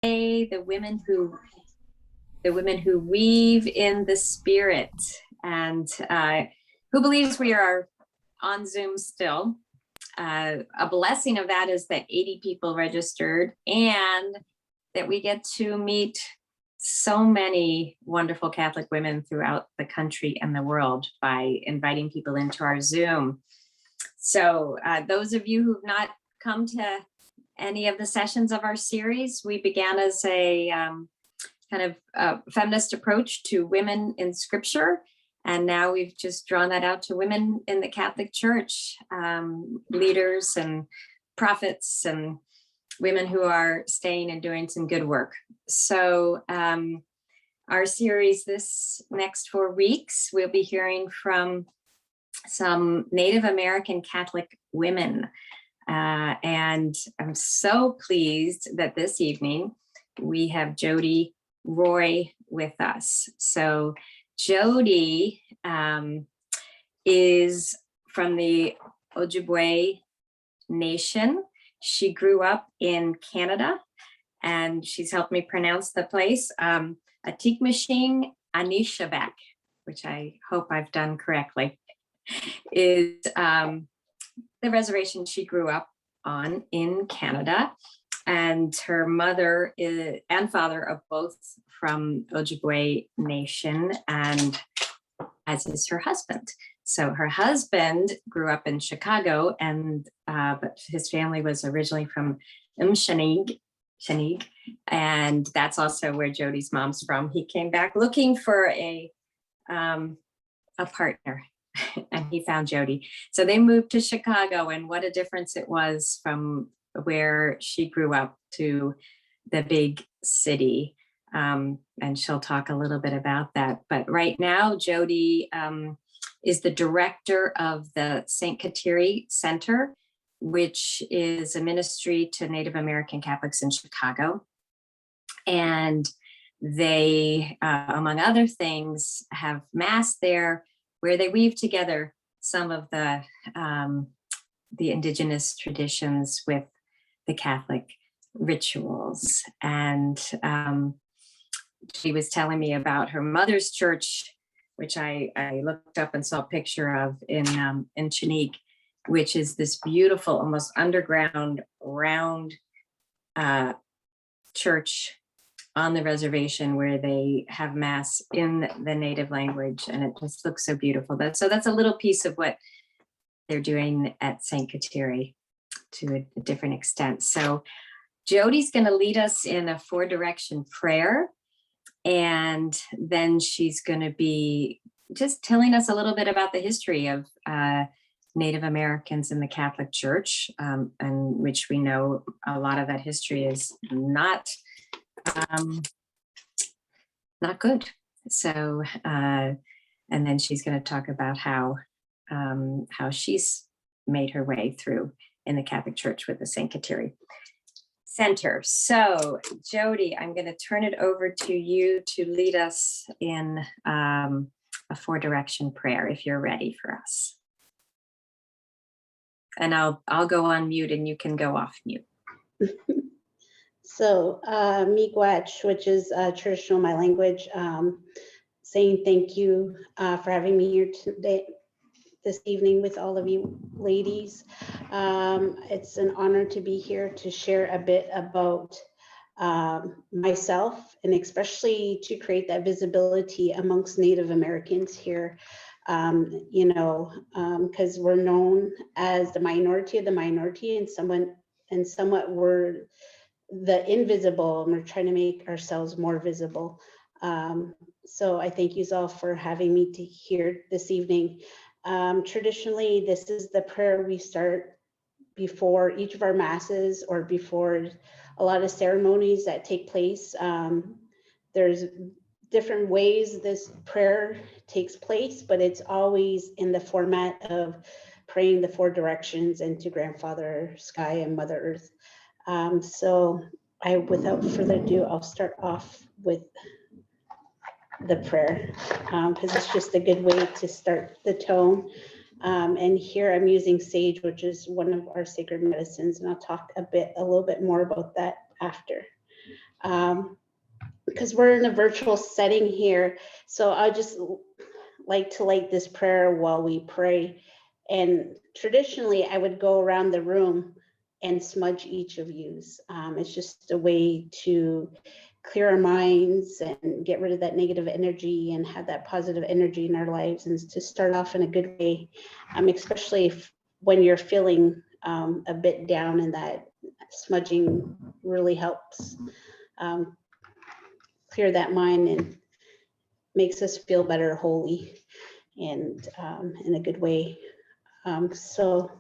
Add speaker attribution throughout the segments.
Speaker 1: the women who weave in the spirit, and who believes we are on Zoom still. A blessing of that is that 80 people registered, and that we get to meet so many wonderful Catholic women throughout the country and the world by inviting people into our Zoom. So those of you who've not come to any of the sessions of our series, we began as a kind of feminist approach to women in scripture. And now we've just drawn that out to women in the Catholic Church, leaders and prophets and women who are staying and doing some good work. So our series this next 4 weeks, we'll be hearing from some Native American Catholic women. And I'm so pleased that this evening we have Jody Roy with us. So Jody is from the Ojibwe Nation. She grew up in Canada, and she's helped me pronounce the place, Atikmashing Anishinaabe, which I hope I've done correctly, is the reservation she grew up on in Canada. And her mother and father are both from Ojibwe Nation, and as is her husband. So her husband grew up in Chicago, and but his family was originally from Shanig, and that's also where Jody's mom's from. He came back looking for a partner, and he found Jody. So they moved to Chicago, and what a difference it was from where she grew up to the big city. And she'll talk a little bit about that. But right now, Jody is the director of the St. Kateri Center, which is a ministry to Native American Catholics in Chicago. And they, among other things, have Mass there where they weave together some of the indigenous traditions with the Catholic rituals. And she was telling me about her mother's church, which I looked up and saw a picture of in Chinig, which is this beautiful, almost underground, round church on the reservation where they have Mass in the native language, and it just looks so beautiful. So that's a little piece of what they're doing at St. Kateri to a different extent. So Jody's going to lead us in a 4-direction prayer, and then she's going to be just telling us a little bit about the history of Native Americans in the Catholic Church, and which we know a lot of that history is not good. So, and then she's going to talk about how she's made her way through in the Catholic Church with the St. Kateri Center. So, Jody, I'm going to turn it over to you to lead us in a 4-direction prayer, if you're ready for us. And I'll go on mute, and you can go off mute.
Speaker 2: So, miigwech, which is traditional my language, saying thank you for having me here today, this evening, with all of you ladies. It's an honor to be here to share a bit about myself, and especially to create that visibility amongst Native Americans here. Because we're known as the minority of the minority, and somewhat we're the invisible, and we're trying to make ourselves more visible. So I thank you all for having me here this evening. Traditionally, this is the prayer we start before each of our masses, or before a lot of ceremonies that take place. There's different ways this prayer takes place, but it's always in the format of praying the 4 directions into Grandfather Sky and Mother Earth. So without further ado, I'll start off with the prayer, because it's just a good way to start the tone. And here I'm using sage, which is one of our sacred medicines, and I'll talk a little bit more about that after. Because we're in a virtual setting here. So I just like to light this prayer while we pray. And traditionally, I would go around the room and smudge each of yous. It's just a way to clear our minds and get rid of that negative energy and have that positive energy in our lives, and to start off in a good way, especially when you're feeling a bit down, and that smudging really helps clear that mind and makes us feel better, holy, and in a good way. So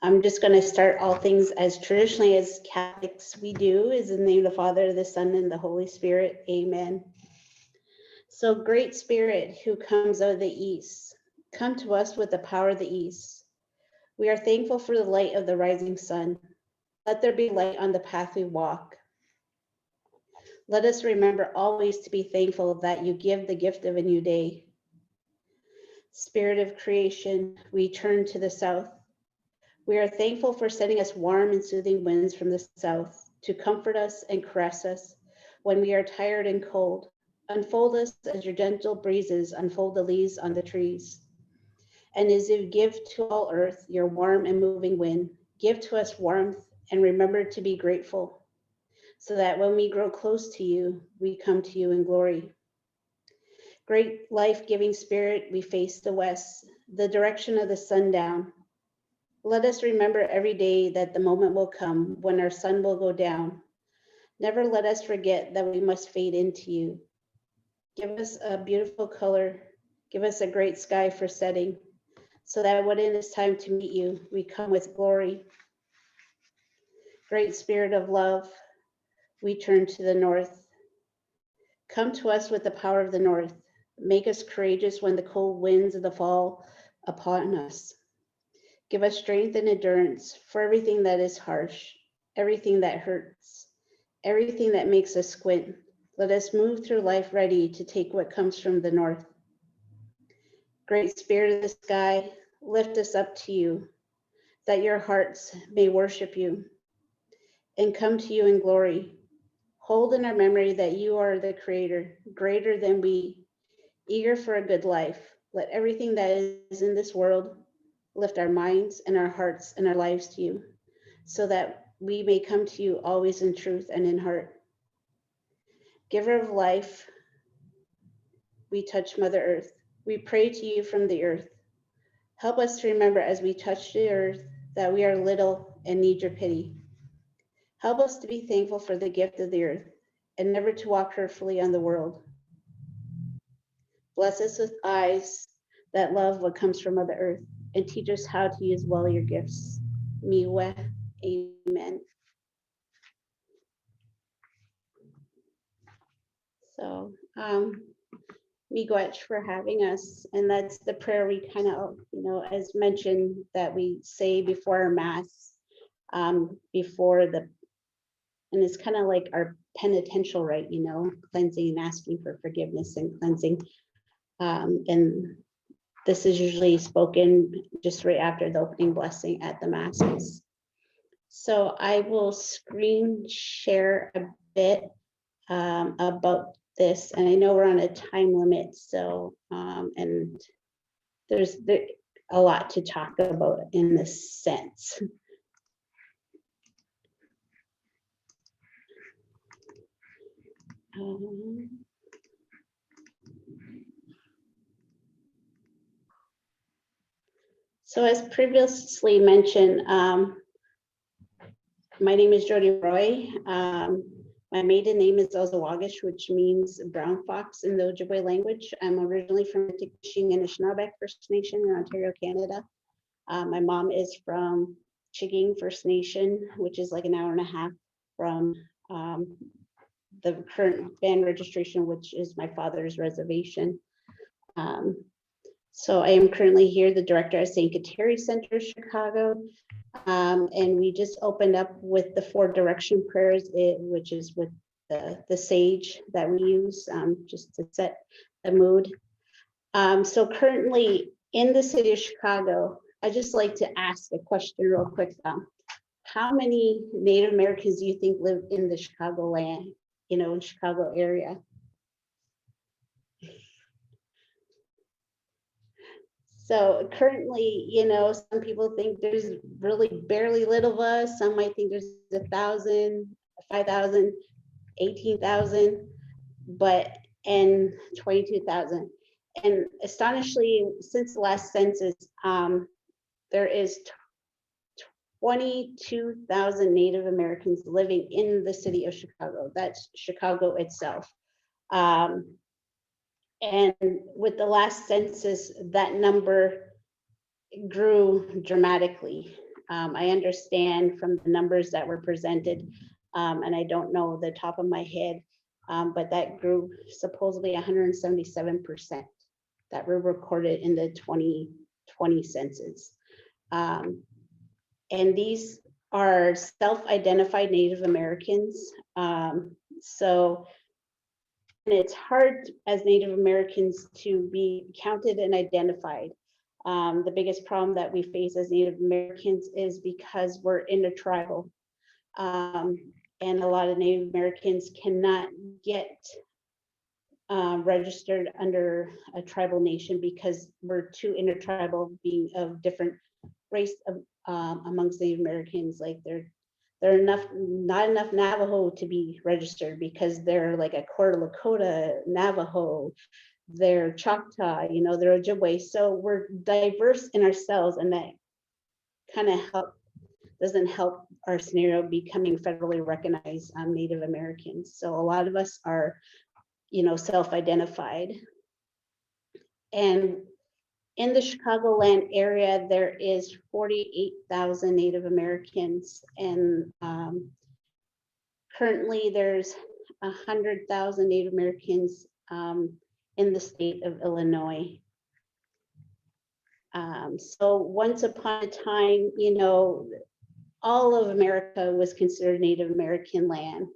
Speaker 2: I'm just going to start all things as traditionally as Catholics we do, is in the name of the Father, the Son, and the Holy Spirit. Amen. So, Great Spirit, who comes out of the east, come to us with the power of the east. We are thankful for the light of the rising sun. Let there be light on the path we walk. Let us remember always to be thankful that you give the gift of a new day. Spirit of creation, we turn to the south. We are thankful for sending us warm and soothing winds from the south to comfort us and caress us when we are tired and cold. Unfold us as your gentle breezes unfold the leaves on the trees. And as you give to all earth your warm and moving wind, give to us warmth and remember to be grateful, so that when we grow close to you, we come to you in glory. Great life-giving Spirit, we face the west, the direction of the sundown. Let us remember every day that the moment will come when our sun will go down. Never let us forget that we must fade into you. Give us a beautiful color. Give us a great sky for setting, so that when it is time to meet you, we come with glory. Great Spirit of love, we turn to the north. Come to us with the power of the north. Make us courageous when the cold winds of the fall upon us. Give us strength and endurance for everything that is harsh, everything that hurts, everything that makes us squint. Let us move through life ready to take what comes from the north. Great Spirit of the sky, lift us up to you, that your hearts may worship you and come to you in glory. Hold in our memory that you are the creator, greater than we, eager for a good life. Let everything that is in this world lift our minds and our hearts and our lives to you, so that we may come to you always in truth and in heart. Giver of life, we touch Mother Earth. We pray to you from the earth. Help us to remember as we touch the earth that we are little and need your pity. Help us to be thankful for the gift of the earth and never to walk hurtfully on the world. Bless us with eyes that love what comes from Mother Earth, and teach us how to use well your gifts. Miwe, amen. So, miigwech for having us. And that's the prayer we kind of, as mentioned, that we say before our Mass, before the, and it's kind of like our penitential rite, cleansing and asking for forgiveness and cleansing. And this is usually spoken just right after the opening blessing at the Masses. So I will screen share a bit about this, and I know we're on a time limit, so and there's a lot to talk about in this sense. So as previously mentioned, my name is Jody Roy. My maiden name is Ozawagish, which means brown fox in the Ojibwe language. I'm originally from the Tikishing and Anishinaabe First Nation in Ontario, Canada. My mom is from Chiging First Nation, which is like an hour and a half from the current band registration, which is my father's reservation. So I am currently here, the director at St. Kateri Center, Chicago. And we just opened up with the 4 direction prayers, which is with the sage that we use just to set the mood. So currently in the city of Chicago, I just like to ask a question real quick. How many Native Americans do you think live in the Chicagoland in Chicago area. So currently, some people think there's really barely little of us. Some might think there's 1,000, 5,000, 18,000, and 22,000. And astonishingly, since the last census, there is 22,000 Native Americans living in the city of Chicago. That's Chicago itself. And with the last census, that number grew dramatically. I understand from the numbers that were presented, and I don't know the top of my head, but that grew supposedly 177% that were recorded in the 2020 census. And these are self-identified Native Americans. So and it's hard as Native Americans to be counted and identified. The biggest problem that we face as Native Americans is because we're intertribal. And a lot of Native Americans cannot get registered under a tribal nation because we're too intertribal, being of different race amongst Native Americans. Like not enough Navajo to be registered because they're like a quarter Lakota, Navajo, they're Choctaw, they're Ojibwe. So we're diverse in ourselves, and that kind of doesn't help our scenario becoming federally recognized Native Americans. So a lot of us are, self-identified. And in the Chicagoland area, there is 48,000 Native Americans, and currently there's 100,000 Native Americans in the state of Illinois. So once upon a time, all of America was considered Native American land,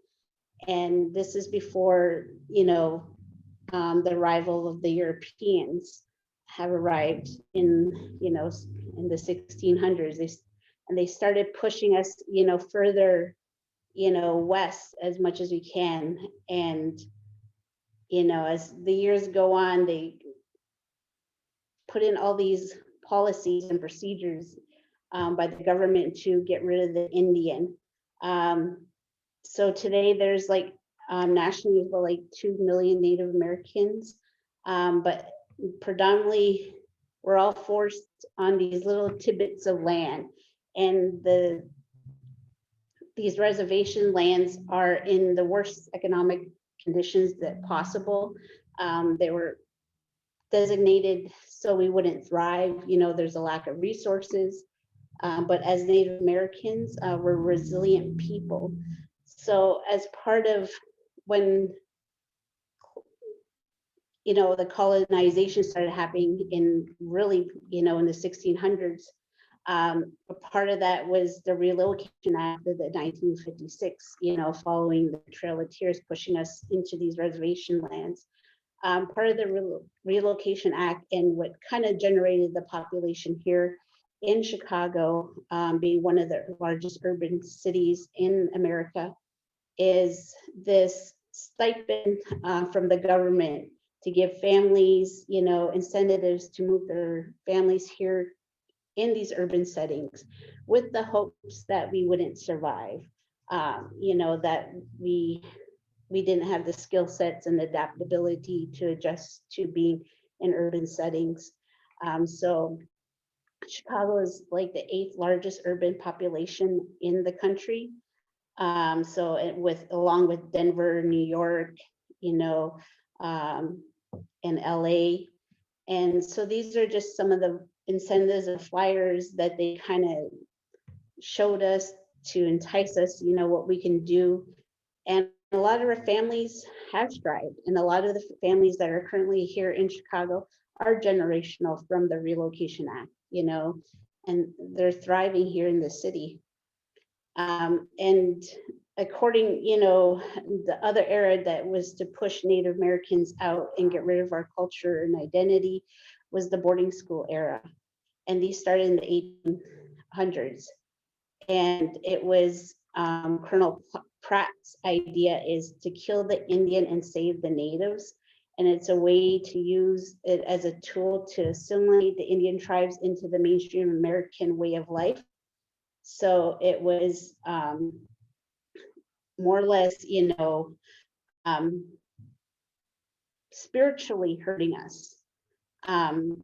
Speaker 2: and this is before, the arrival of the Europeans have arrived in the 1600s. They started pushing us further west as much as we can, and as the years go on, they put in all these policies and procedures by the government to get rid of the Indian. So today there's like nationally about like 2 million Native Americans, but predominantly we're all forced on these little tidbits of land, and these reservation lands are in the worst economic conditions that possible. They were designated so we wouldn't thrive. There's a lack of resources, but as Native Americans, we're resilient people. So as part of when the colonization started happening in really, in the 1600s, a part of that was the Relocation Act of the 1956, following the Trail of Tears pushing us into these reservation lands. Part of the Relocation Act and what kind of generated the population here in Chicago, being one of the largest urban cities in America, is this stipend from the government to give families, incentives to move their families here in these urban settings, with the hopes that we wouldn't survive, that we didn't have the skill sets and adaptability to adjust to being in urban settings. So Chicago is like the 8th largest urban population in the country. So along with Denver, New York, and LA. And so these are just some of the incentives and flyers that they kind of showed us to entice us, what we can do. And a lot of our families have thrived, and a lot of the families that are currently here in Chicago are generational from the Relocation Act, and they're thriving here in the city. And according, the other era that was to push Native Americans out and get rid of our culture and identity was the boarding school era. And these started in the 1800s. And it was Colonel Pratt's idea is to kill the Indian and save the natives. And it's a way to use it as a tool to assimilate the Indian tribes into the mainstream American way of life. So it was more or less, spiritually hurting us. And,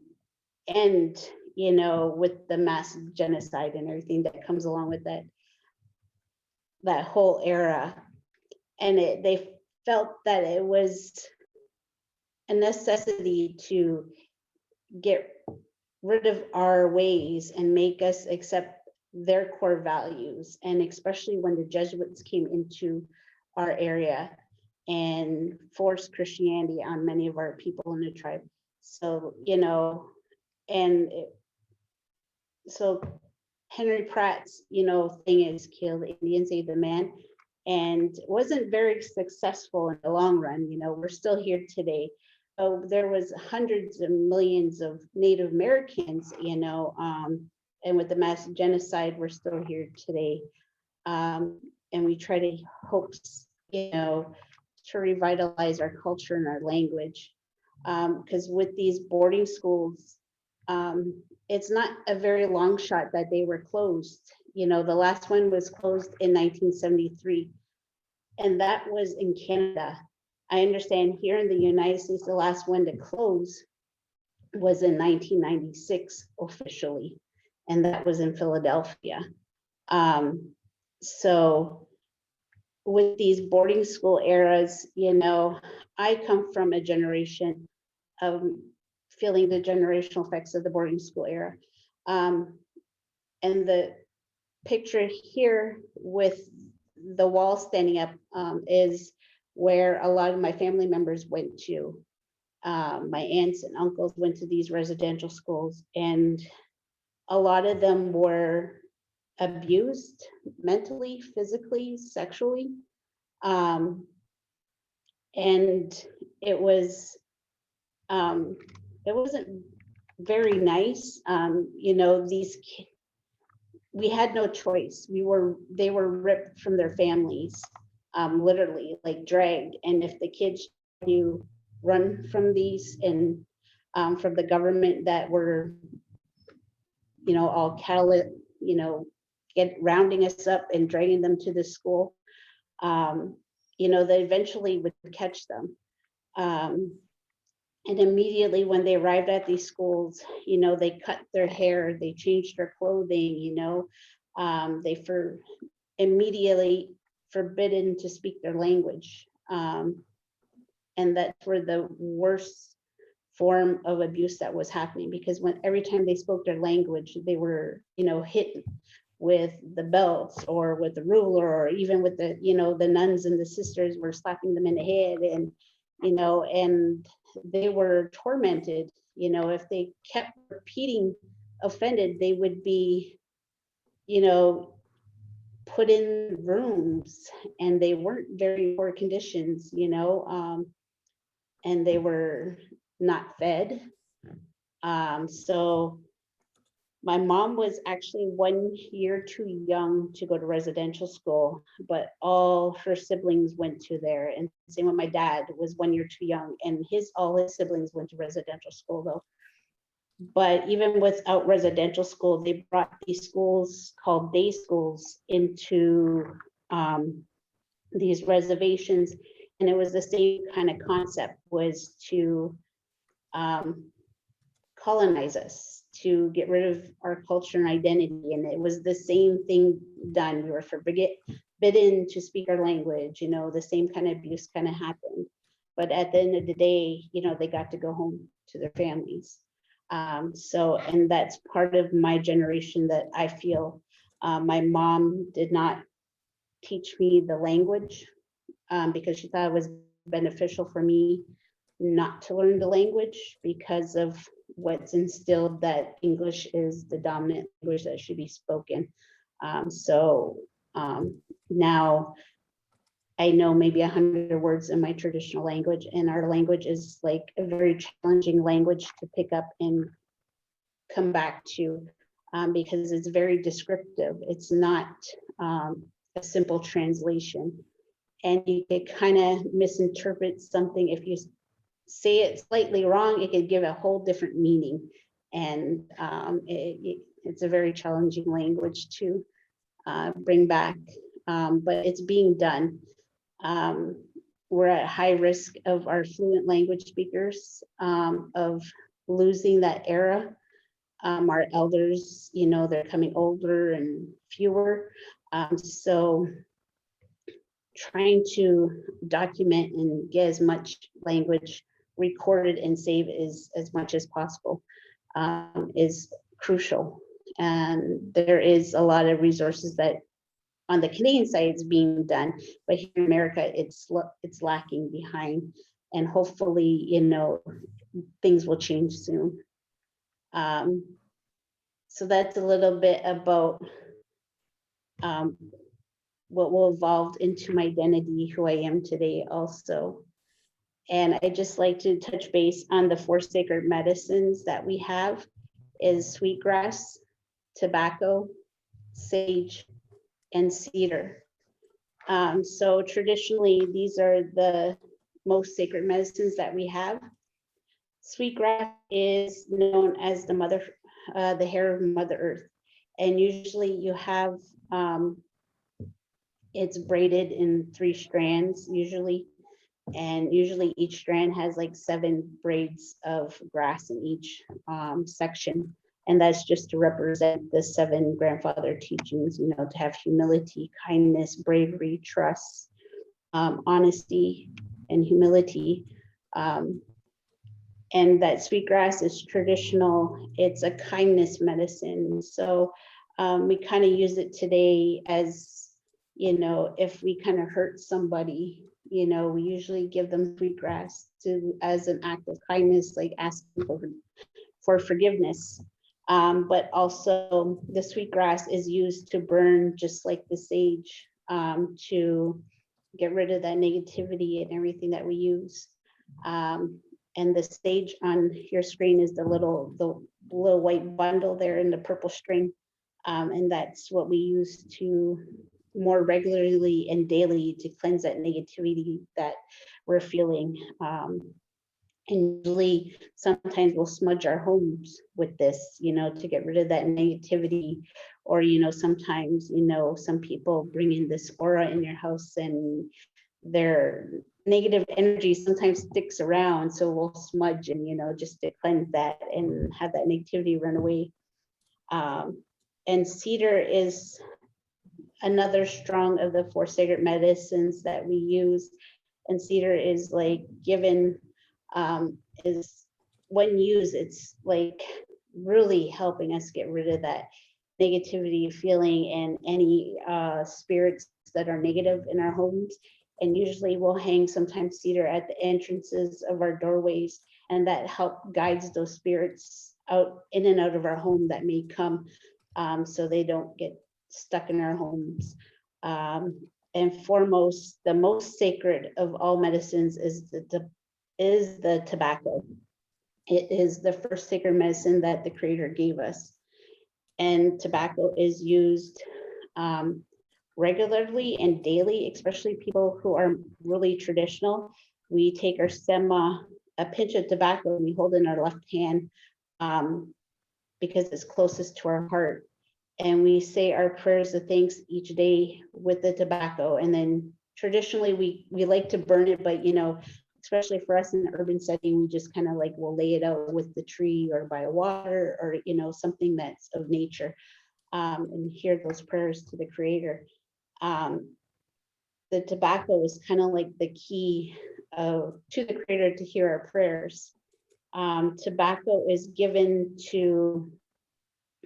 Speaker 2: with the massive genocide and everything that comes along with that whole era. And they felt that it was a necessity to get rid of our ways and make us accept their core values. And especially when the Jesuits came into our area and forced Christianity on many of our people in the tribe. So, so Henry Pratt's, thing is kill the Indian, save the man, and wasn't very successful in the long run. We're still here today. So there was hundreds of millions of Native Americans, and with the mass genocide, we're still here today. And we try to hope, to revitalize our culture and our language. Because with these boarding schools, it's not a very long shot that they were closed. The last one was closed in 1973, and that was in Canada. I understand here in the United States, the last one to close was in 1996 officially, and that was in Philadelphia. So with these boarding school eras, I come from a generation of feeling the generational effects of the boarding school era. And the picture here with the wall standing up is where a lot of my family members went to. My aunts and uncles went to these residential schools, and a lot of them were abused mentally, physically, sexually. And it wasn't very nice. We had no choice. They were ripped from their families, literally like dragged. And if the kids you run from these and from the government that were, all catalytic, rounding us up and dragging them to the school, they eventually would catch them. And immediately when they arrived at these schools, they cut their hair, they changed their clothing, they immediately forbidden to speak their language. And that's where the worst form of abuse that was happening, because every time they spoke their language, they were, hit with the belts or with the ruler, or even with the, the nuns and the sisters were slapping them in the head, and, and they were tormented. If they kept repeating offended, they would be, put in rooms, and they weren't very poor conditions, and they were not fed. So my mom was actually 1 year too young to go to residential school, but all her siblings went to there. And same with my dad, was 1 year too young, and all his siblings went to residential school though. But even without residential school, they brought these schools called day schools into these reservations. And it was the same kind of concept, was to colonize us, to get rid of our culture and identity. And it was the same thing done. We were forbidden to speak our language, the same kind of abuse kind of happened. But at the end of the day, they got to go home to their families. And that's part of my generation that I feel my mom did not teach me the language because she thought it was beneficial for me not to learn the language, because of what's instilled, that English is the dominant language that should be spoken. Now I know maybe 100 words in my traditional language, and our language is like a very challenging language to pick up and come back to, because it's very descriptive. It's not a simple translation. And you could kind of misinterpret something. If you say it slightly wrong, it could give a whole different meaning. And it's a very challenging language to bring back, but it's being done. We're at high risk of our fluent language speakers of losing that era. Our elders, they're coming older and fewer. So trying to document and get as much language recorded and saved as much as possible is crucial. And there is a lot of resources that on the Canadian side it's being done, but here in America it's lacking behind, and hopefully things will change soon. So that's a little bit about what will evolve into my identity, who I am today also. And I just like to touch base on the 4 sacred medicines that we have is sweetgrass, tobacco, sage, and cedar. So traditionally, these are the most sacred medicines that we have. Sweetgrass is known as the hair of Mother Earth. And usually you have, it's braided in 3 strands usually. And usually each strand has like 7 braids of grass in each section. And that's just to represent the 7 grandfather teachings, to have humility, kindness, bravery, trust, honesty, and humility. And that sweetgrass is traditional. It's a kindness medicine. So we kind of use it today as, if we kind of hurt somebody, we usually give them sweetgrass as an act of kindness, like asking for forgiveness. But also the sweetgrass is used to burn just like the sage, to get rid of that negativity and everything that we use. And the sage on your screen is the little white bundle there in the purple string. And that's what we use to more regularly and daily to cleanse that negativity that we're feeling. And usually sometimes we'll smudge our homes with this, to get rid of that negativity. Or, sometimes, some people bring in this aura in your house and their negative energy sometimes sticks around. So we'll smudge and, just to cleanse that and have that negativity run away. And cedar is another strong of the 4 sacred medicines that we use. And cedar is like given, is when used, it's like really helping us get rid of that negativity feeling and any spirits that are negative in our homes. And usually we'll hang sometimes cedar at the entrances of our doorways, and that help guides those spirits out in and out of our home that may come, so they don't get stuck in our homes. And foremost, the most sacred of all medicines is the tobacco. It is the first sacred medicine that the Creator gave us. And tobacco is used regularly and daily, especially people who are really traditional. We take our stem, a pinch of tobacco, and we hold in our left hand because it's closest to our heart. And we say our prayers of thanks each day with the tobacco. And then traditionally we like to burn it, but especially for us in an urban setting, we just kind of like we'll lay it out with the tree or by water or something that's of nature, and hear those prayers to the Creator. The tobacco is kind of like the key to the Creator to hear our prayers. Tobacco is given to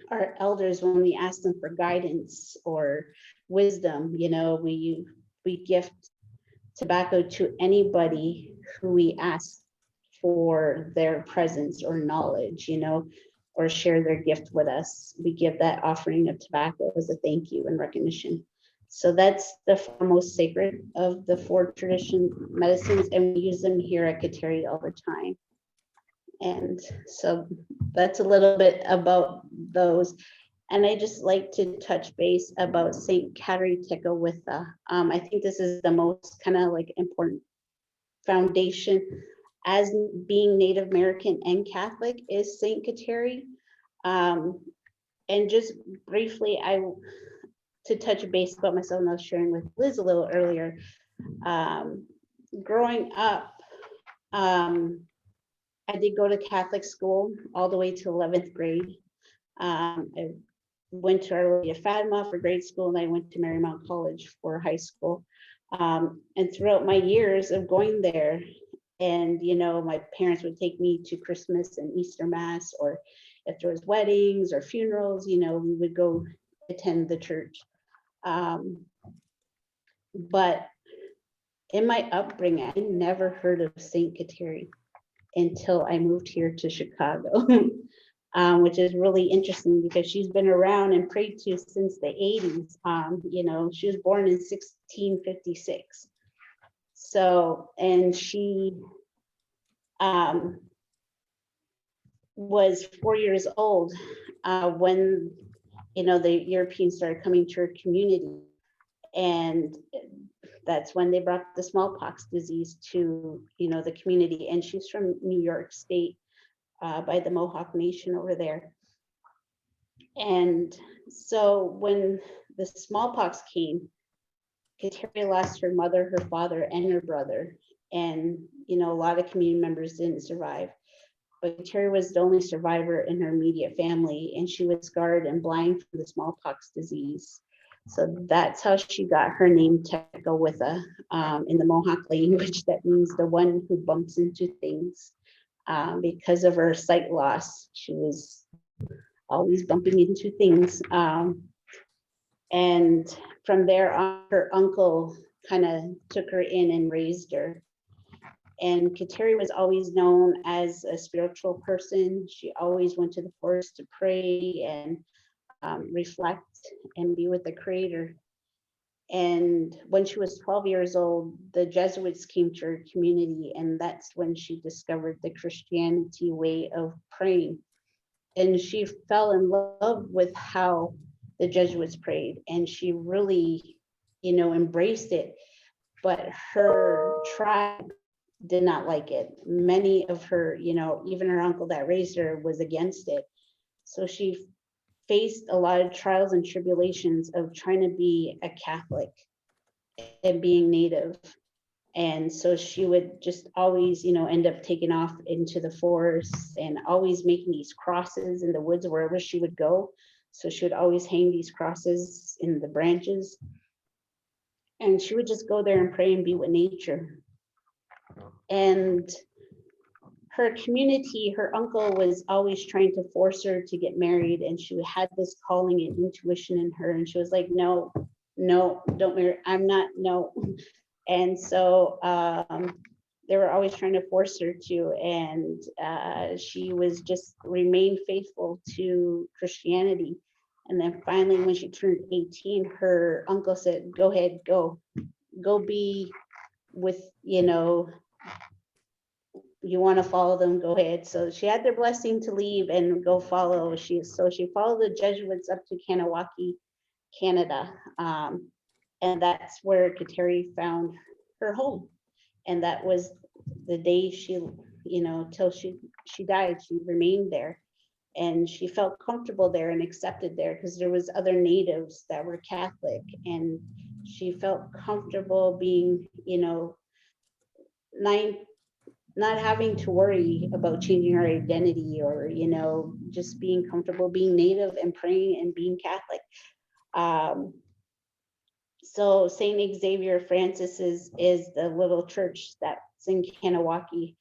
Speaker 2: our elders when we ask them for guidance or wisdom. We gift tobacco to anybody who we ask for their presence or knowledge, or share their gift with us. We give that offering of tobacco as a thank you and recognition. So that's the foremost sacred of the 4 tradition medicines, and we use them here at Kateri all the time. And so that's a little bit about those. And I just like to touch base about Saint Kateri Tekakwitha. I think this is the most kind of like important foundation as being Native American and Catholic is Saint Kateri. And just briefly, to touch base about myself, and I was sharing with Liz a little earlier. Growing up, I did go to Catholic school all the way to 11th grade. I went to Our Lady of Fatima for grade school, and I went to Marymount College for high school. And throughout my years of going there, and my parents would take me to Christmas and Easter Mass, or if there was weddings or funerals, we would go attend the church. But in my upbringing, I never heard of Saint Kateri until I moved here to Chicago, which is really interesting because she's been around and prayed to since the 80s. She was born in 1656. So, and she was 4 years old when, the Europeans started coming to her community. And that's when they brought the smallpox disease to, the community. And she's from New York State, by the Mohawk Nation over there. And so when the smallpox came, Kateri lost her mother, her father, and her brother. And, a lot of community members didn't survive. But Kateri was the only survivor in her immediate family, and she was scarred and blind from the smallpox disease. So that's how she got her name Tekakwitha, in the Mohawk language. That means the one who bumps into things. Because of her sight loss, she was always bumping into things. And from there on, her uncle kind of took her in and raised her. And Kateri was always known as a spiritual person. She always went to the forest to pray and reflect and be with the Creator. And when she was 12 years old, the Jesuits came to her community, and that's when she discovered the Christianity way of praying. And she fell in love with how the Jesuits prayed, and she really, embraced it. But her tribe did not like it. Many of her, even her uncle that raised her was against it. So she faced a lot of trials and tribulations of trying to be a Catholic and being Native. And so she would just always, end up taking off into the forest and always making these crosses in the woods wherever she would go. So she would always hang these crosses in the branches. And she would just go there and pray and be with nature. And her community, her uncle was always trying to force her to get married, and she had this calling and intuition in her, and she was like, no, don't marry, I'm not, no. And so they were always trying to force her to, and she was just remained faithful to Christianity. And then finally, when she turned 18, her uncle said, go ahead, go be with, you want to follow them, go ahead. So she had their blessing to leave and go follow. She followed the Jesuits up to Kanawaki, Canada. And that's where Kateri found her home. And that was the day she, till she died, she remained there. And she felt comfortable there and accepted there because there was other natives that were Catholic. And she felt comfortable being, not having to worry about changing her identity or, just being comfortable being Native and praying and being Catholic. So St. Xavier Francis is the little church that's in Kanawaki,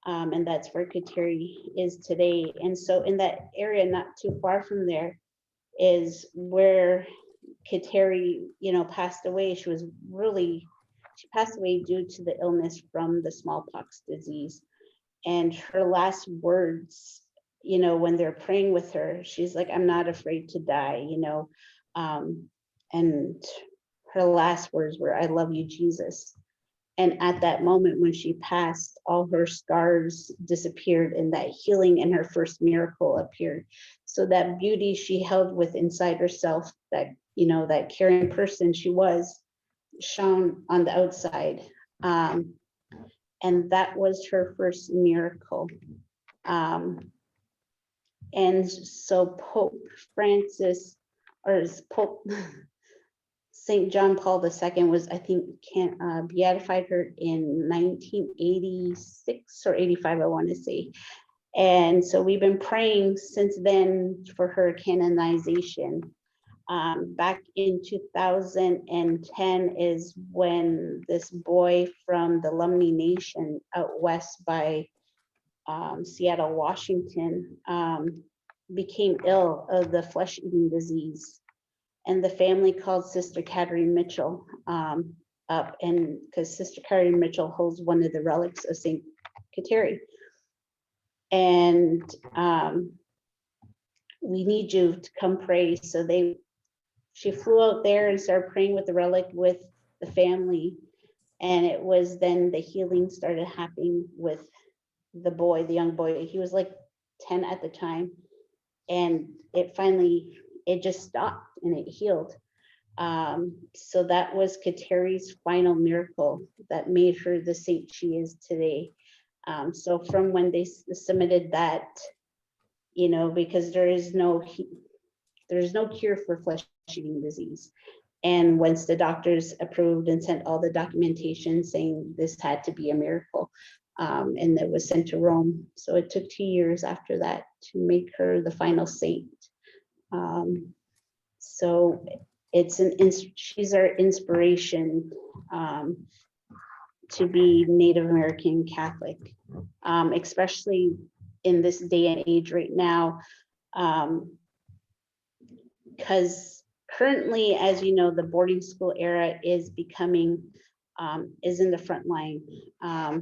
Speaker 2: and that's where Kateri is today. And so in that area, not too far from there, is where Kateri, passed away. She passed away due to the illness from the smallpox disease. And her last words, when they're praying with her, she's like, I'm not afraid to die, and her last words were, I love you, Jesus. And at that moment when she passed, all her scars disappeared and that healing and her first miracle appeared. So that beauty she held with inside herself, that, that caring person she was, shone on the outside. And that was her first miracle. And so Pope Francis, or Pope St. John Paul II was, I think, beatified her in 1986 or 85, I want to say. And so we've been praying since then for her canonization. Back in 2010 is when this boy from the Lummi Nation out west by Seattle, Washington, became ill of the flesh-eating disease. And the family called Sister Catherine Mitchell up, and because Sister Catherine Mitchell holds one of the relics of St. Kateri. And we need you to come pray. So she flew out there and started praying with the relic with the family. And it was then the healing started happening with the boy, the young boy. He was like 10 at the time. And it just stopped and it healed. So that was Kateri's final miracle that made her the saint she is today. So from when they submitted that, because there's no cure for flesh-eating disease. And once the doctors approved and sent all the documentation saying this had to be a miracle, and it was sent to Rome. So it took 2 years after that to make her the final saint. So she's our inspiration to be Native American Catholic, especially in this day and age right now, because currently, as you know, the boarding school era is becoming, is in the front line. I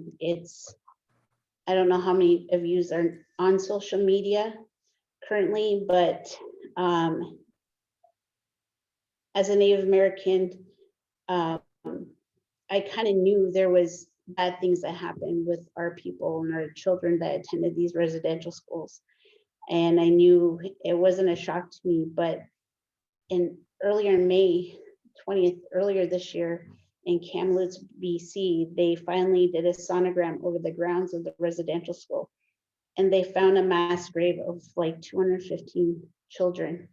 Speaker 2: don't know how many of you are on social media currently, but as a Native American, I kind of knew there was bad things that happened with our people and our children that attended these residential schools. And I knew it wasn't a shock to me, but earlier in May 20th, earlier this year in Kamloops, BC, they finally did a sonogram over the grounds of the residential school. And they found a mass grave of like 215 children.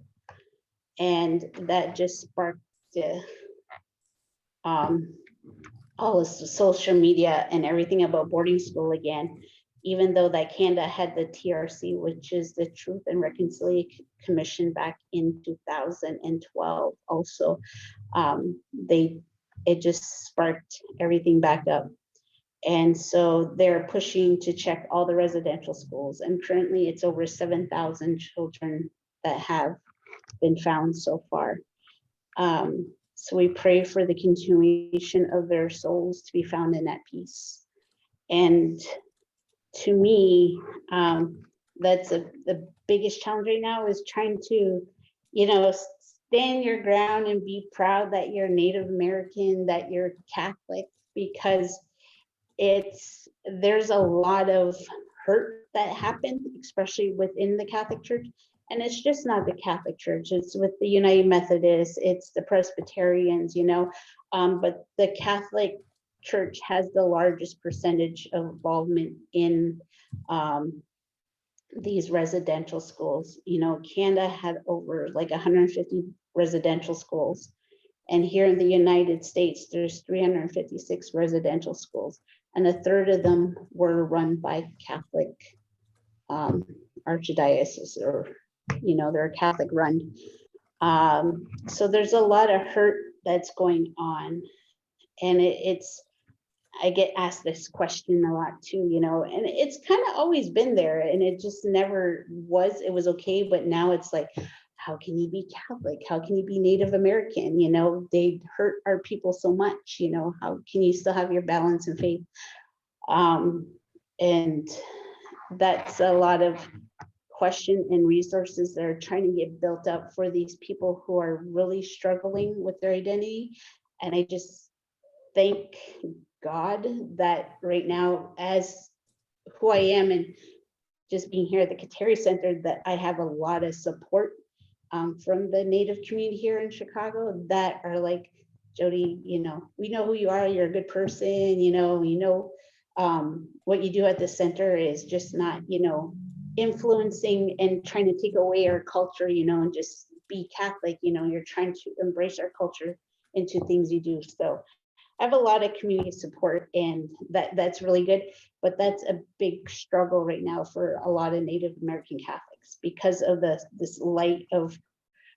Speaker 2: And that just sparked all of social media and everything about boarding school again, even though that Canada had the TRC, which is the Truth and Reconciliation Commission, back in 2012 also. It just sparked everything back up. And so they're pushing to check all the residential schools. And currently it's over 7,000 children that have been found so far. So we pray for the continuation of their souls to be found in that peace. And to me, that's the biggest challenge right now, is trying to, stand your ground and be proud that you're Native American, that you're Catholic, because there's a lot of hurt that happened, especially within the Catholic Church. And it's just not the Catholic Church, it's with the United Methodists, it's the Presbyterians, but the Catholic Church has the largest percentage of involvement in these residential schools. Canada had over like 150 residential schools. And here in the United States, there's 356 residential schools, and a third of them were run by Catholic archdiocese, or, they're Catholic run. So there's a lot of hurt that's going on. And I get asked this question a lot too, and it's kind of always been there, and it just never was, it was okay. But now it's like, how can you be Catholic? How can you be Native American? They hurt our people so much, how can you still have your balance and faith? And that's a lot of question and resources that are trying to get built up for these people who are really struggling with their identity. And I just thank God that right now, as who I am and just being here at the Kateri Center, that I have a lot of support from the Native community here in Chicago that are like, Jody, we know who you are. You're a good person. What you do at the center is just not, influencing and trying to take away our culture, and just be Catholic. You're trying to embrace our culture into things you do. So I have a lot of community support, and that's really good. But that's a big struggle right now for a lot of Native American Catholics because of this light of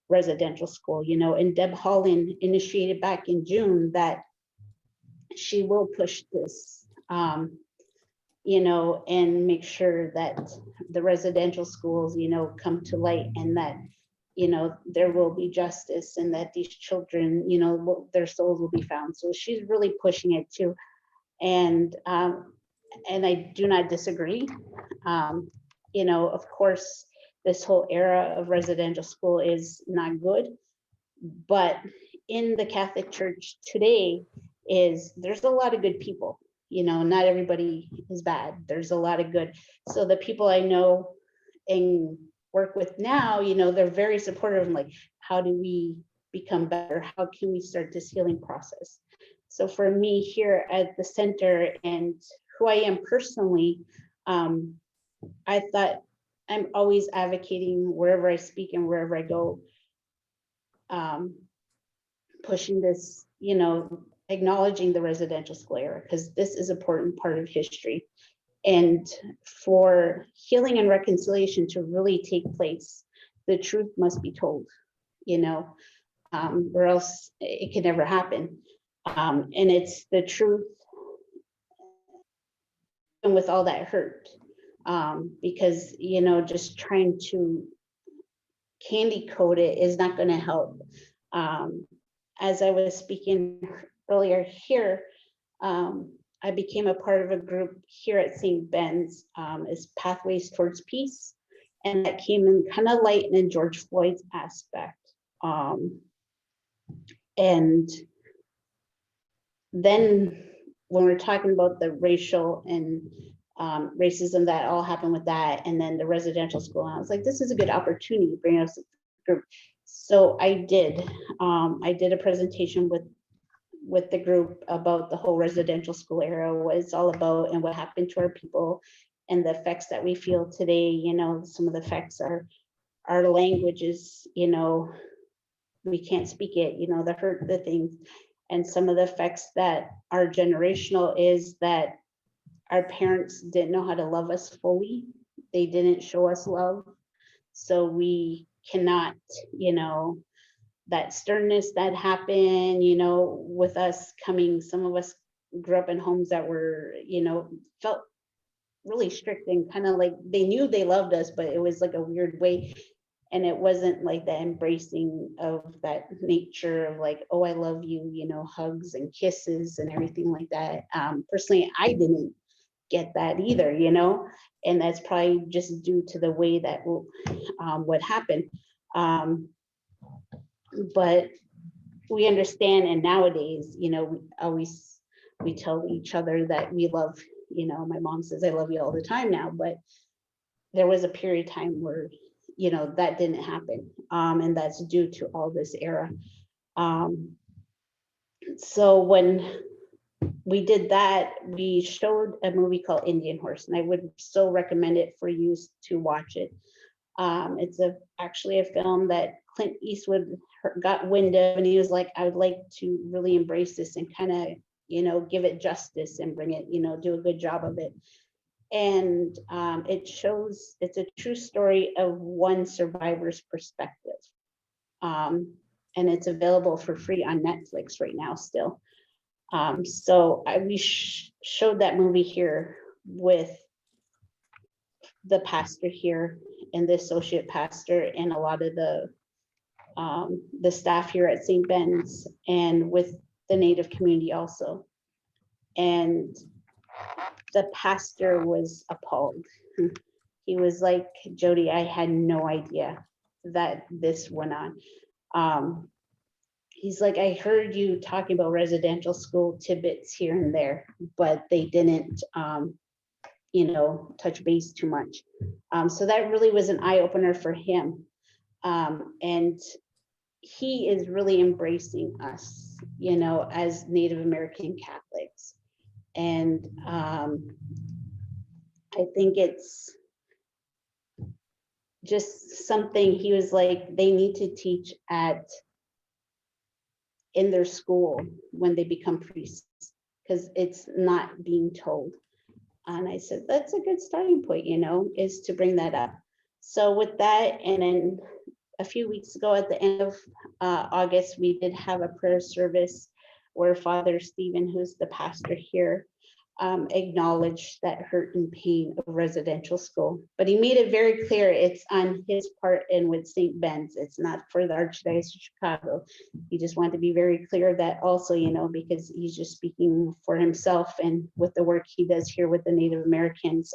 Speaker 2: residential school, and Deb Holland initiated back in June that she will push this, and make sure that the residential schools, come to light, and that, there will be justice, and that these children, their souls will be found. So she's really pushing it too. And I do not disagree. Of course, this whole era of residential school is not good, but in the Catholic Church today there's a lot of good people. Not everybody is bad. There's a lot of good. So the people I know and work with now, they're very supportive. I'm like, how do we become better? How can we start this healing process? So for me here at the center and who I am personally, I thought I'm always advocating wherever I speak and wherever I go, pushing this, acknowledging the residential school era, because this is an important part of history. And for healing and reconciliation to really take place, the truth must be told, or else it can never happen. And it's the truth, and with all that hurt, because, just trying to candy coat it is not going to help. As I was speaking earlier here, I became a part of a group here at St. Ben's, is Pathways Towards Peace. And that came in kind of light in George Floyd's aspect. And then when we're talking about the racial and racism that all happened with that, and then the residential school, and I was like, this is a good opportunity to bring us a group. So I did a presentation with the group about the whole residential school era, what it's all about and what happened to our people and the effects that we feel today. Some of the effects are our languages, we can't speak it, the hurt, the things. And some of the effects that are generational is that our parents didn't know how to love us fully. They didn't show us love. So we cannot, that sternness that happened, with us coming, some of us grew up in homes that were, felt really strict and kind of like they knew they loved us, but it was like a weird way. And it wasn't like the embracing of that nature of like, oh, I love you, hugs and kisses and everything like that. Personally, I didn't get that either, and that's probably just due to the way that what happened. But we understand, and nowadays, we tell each other that we love, my mom says I love you all the time now, but there was a period of time where, that didn't happen. And that's due to all this era. So when we did that, we showed a movie called Indian Horse, and I would so recommend it for you to watch it. It's actually a film that Clint Eastwood got wind of, and he was like, I would like to really embrace this and kind of, give it justice and bring it, do a good job of it. And it's a true story of one survivor's perspective. And it's available for free on Netflix right now still. So we showed that movie here with the pastor here and the associate pastor and a lot of the staff here at St. Ben's, and with the Native community also. And the pastor was appalled. He was like, Jody, I had no idea that this went on. he's like, I heard you talking about residential school tidbits here and there, but they didn't, touch base too much. So that really was an eye opener for him. And he is really embracing us, as Native American Catholics. And I think it's just something he was like, they need to teach in their school when they become priests, because it's not being told. And I said, that's a good starting point, is to bring that up. So with that, and then a few weeks ago at the end of August, we did have a prayer service where Father Stephen, who's the pastor here, acknowledged that hurt and pain of residential school. But he made it very clear it's on his part and with St. Ben's. It's not for the Archdiocese of Chicago. He just wanted to be very clear that also, because he's just speaking for himself and with the work he does here with the Native Americans,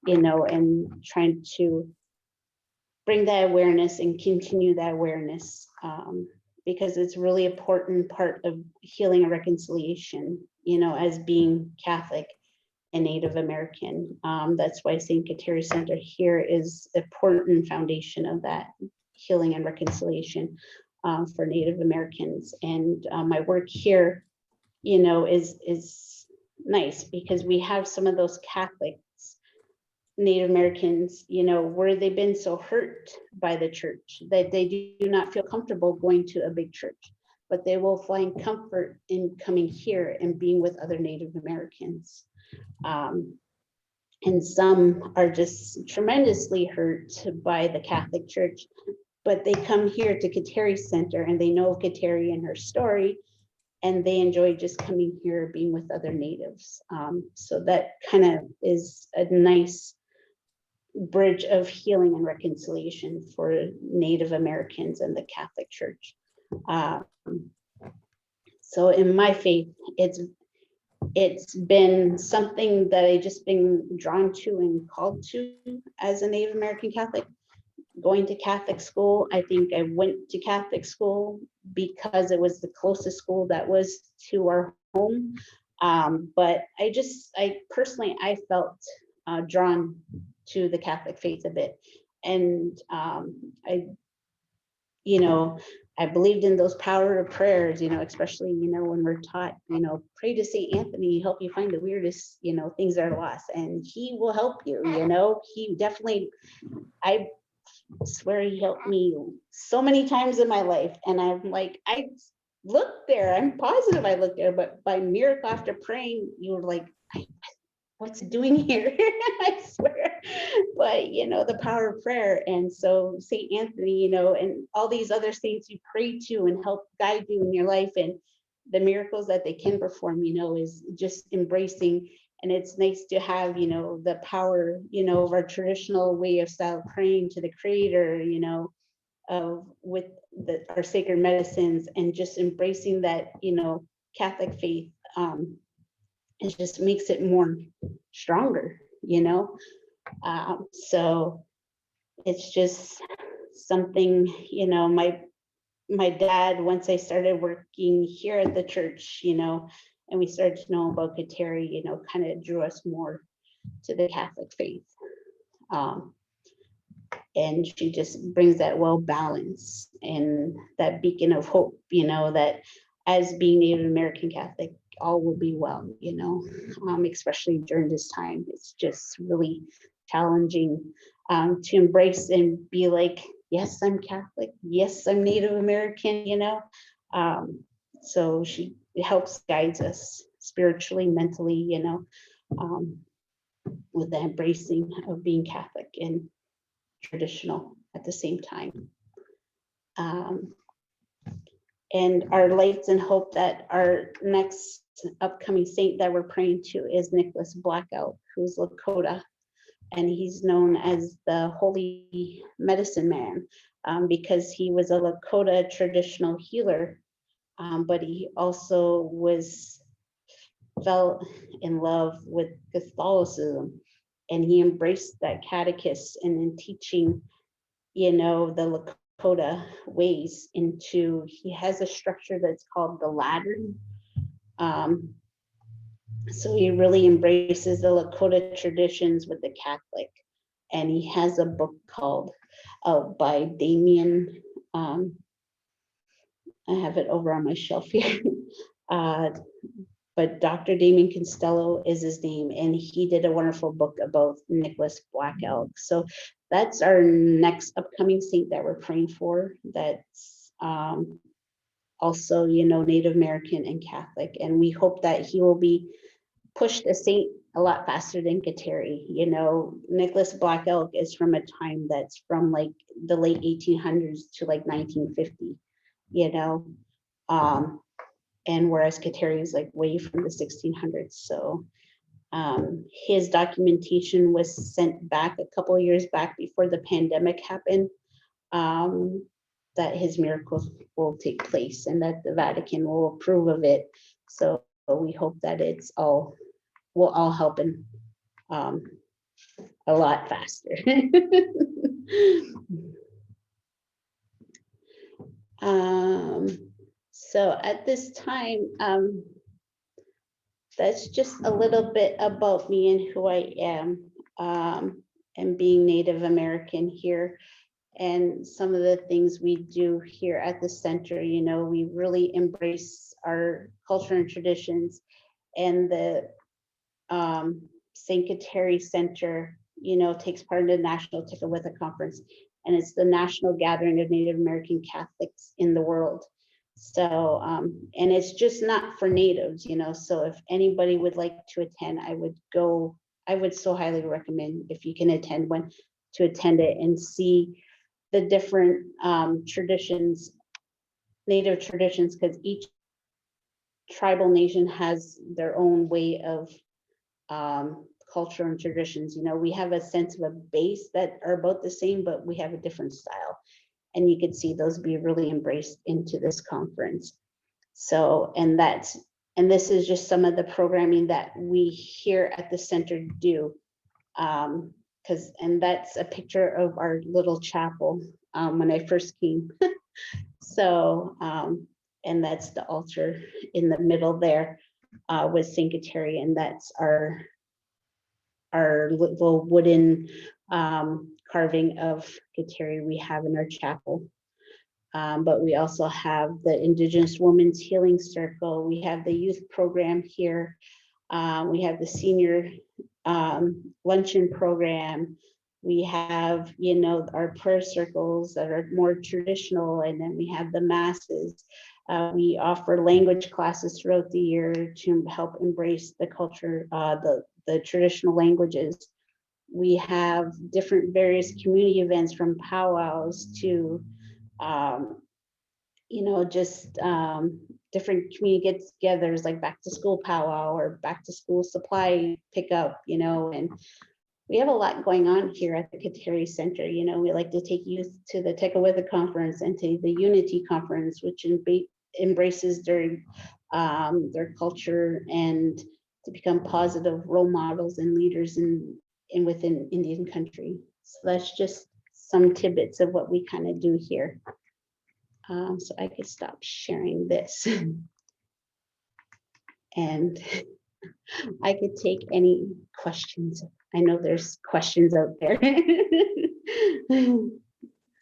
Speaker 2: and trying to bring that awareness and continue that awareness, because it's really important part of healing and reconciliation, as being Catholic and Native American. That's why St. Kateri Center here is an important foundation of that healing and reconciliation for Native Americans. And my work here, is nice because we have some of those Catholics, Native Americans, where they've been so hurt by the church that they do not feel comfortable going to a big church, but they will find comfort in coming here and being with other Native Americans. And some are just tremendously hurt by the Catholic Church, but they come here to Kateri Center and they know Kateri and her story, and they enjoy just coming here, being with other Natives. So that kind of is a nice bridge of healing and reconciliation for Native Americans and the Catholic Church. So in my faith, it's been something that I just been drawn to and called to as a Native American Catholic. Going to Catholic school, I think I went to Catholic school because it was the closest school that was to our home. But I personally felt drawn to the Catholic faith a bit. And I believed in those power of prayers, especially, when we're taught, pray to St. Anthony, help you find the weirdest, things that are lost, and he will help you, he definitely, I swear he helped me so many times in my life. And I'm like, I looked there, I'm positive I looked there, but by miracle after praying, you were like, what's it doing here? I swear. But the power of prayer. And so St. Anthony, and all these other saints you pray to and help guide you in your life, and the miracles that they can perform, is just embracing. And it's nice to have, the power, of our traditional way of style praying to the Creator, with our sacred medicines, and just embracing that, Catholic faith. It just makes it more stronger, so it's just something, my dad, once I started working here at the church, and we started to know about Kateri, kind of drew us more to the Catholic faith. And she just brings that well balance and that beacon of hope, that as being Native American Catholic, all will be well, especially during this time. It's just really challenging to embrace and be like, yes, I'm Catholic. Yes, I'm Native American, so she helps guides us spiritually, mentally, with the embracing of being Catholic and traditional at the same time. And our lights and hope that our next upcoming saint that we're praying to is Nicholas Blackout, who's Lakota, and he's known as the Holy Medicine Man, because he was a Lakota traditional healer, but he also fell in love with Catholicism, and he embraced that catechist and in teaching, the Lakota ways into, he has a structure that's called the ladder. So he really embraces the Lakota traditions with the Catholic. And he has a book called by Damien. I have it over on my shelf here. But Dr. Damien Costello is his name, and he did a wonderful book about Nicholas Black Elk. So that's our next upcoming saint that we're praying for. That's also, Native American and Catholic, and we hope that he will be pushed a saint a lot faster than Kateri. Nicholas Black Elk is from a time that's from like the late 1800s to like 1950. And whereas Kateri is like way from the 1600s. So his documentation was sent back a couple of years back before the pandemic happened, that his miracles will take place and that the Vatican will approve of it. So we hope that will all help in a lot faster. So at this time, that's just a little bit about me and who I am, and being Native American here, and some of the things we do here at the center. We really embrace our culture and traditions, and the St. Kateri Center, takes part in the National Tickawitha Conference, and it's the national gathering of Native American Catholics in the world. So, and it's just not for natives, so if anybody would like to attend, I would so highly recommend, if you can attend one, to attend it and see the different traditions, Native traditions, because each tribal nation has their own way of culture and traditions. We have a sense of a base that are both the same, but we have a different style. And you could see those be really embraced into this conference. So, and this is just some of the programming that we here at the center do. And that's a picture of our little chapel when I first came. So, and that's the altar in the middle there with St. Kateri, and that's our little wooden carving of Kateri we have in our chapel. But we also have the Indigenous Women's Healing Circle. We have the youth program here. We have the senior luncheon program. We have, our prayer circles that are more traditional, and then we have the masses. We offer language classes throughout the year to help embrace the culture, the traditional languages. We have different various community events, from powwows to just different community get-togethers, like back to school powwow or back to school supply pickup, and we have a lot going on here at the Kateri Center. We like to take youth to the Tekawitha Conference and to the Unity Conference, which embraces their culture and to become positive role models and leaders in within Indian country. So that's just some tidbits of what we kind of do here. So I could stop sharing this and I could take any questions. I know there's questions out there.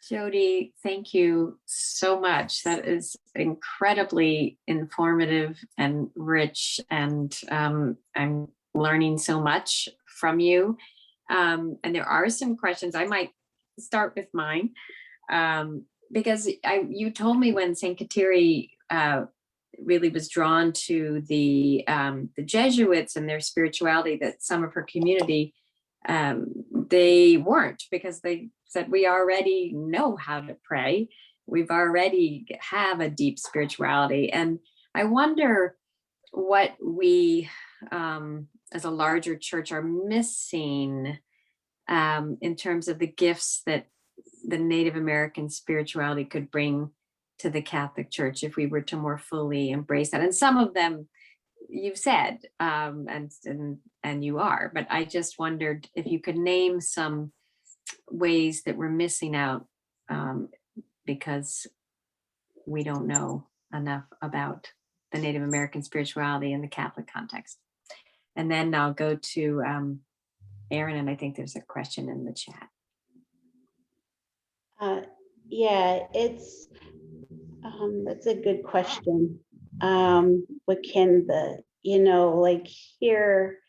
Speaker 1: Jody, thank you so much. That is incredibly informative and rich, and I'm learning so much from you. And there are some questions. I might start with mine, because you told me when St. Kateri really was drawn to the Jesuits and their spirituality, that some of her community, they weren't, because they said, we already know how to pray. We've already have a deep spirituality. And I wonder what we, as a larger church, are missing in terms of the gifts that the Native American spirituality could bring to the Catholic Church if we were to more fully embrace that. And some of them you've said, and you are, but I just wondered if you could name some ways that we're missing out, because we don't know enough about the Native American spirituality in the Catholic context. And then I'll go to Aaron, and I think there's a question in the chat.
Speaker 2: Yeah, it's that's a good question. What can like here,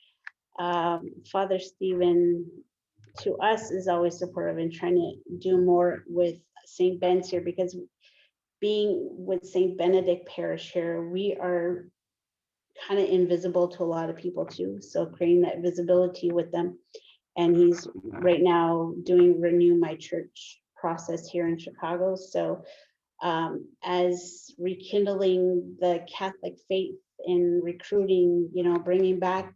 Speaker 2: Father Stephen to us is always supportive and trying to do more with St. Ben's here, because being with St. Benedict Parish here, we are kind of invisible to a lot of people too. So creating that visibility with them. And he's right now doing Renew My Church process here in Chicago. So as rekindling the Catholic faith in recruiting, bringing back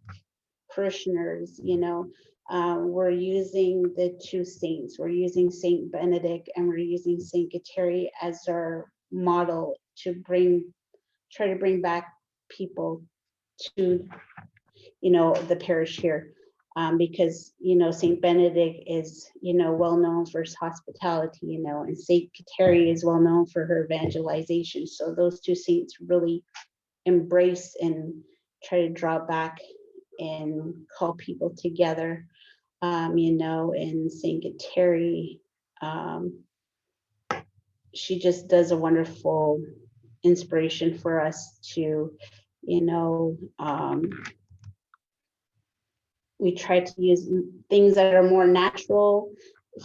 Speaker 2: parishioners, we're using the two saints. We're using Saint Benedict and we're using Saint Kateri as our model to try to bring back people to, the parish here. Because, Saint Benedict is, well known for his hospitality, and Saint Kateri is well known for her evangelization. So those two saints really embrace and try to draw back and call people together, and Saint Kateri, she just does a wonderful inspiration for us to, we try to use things that are more natural.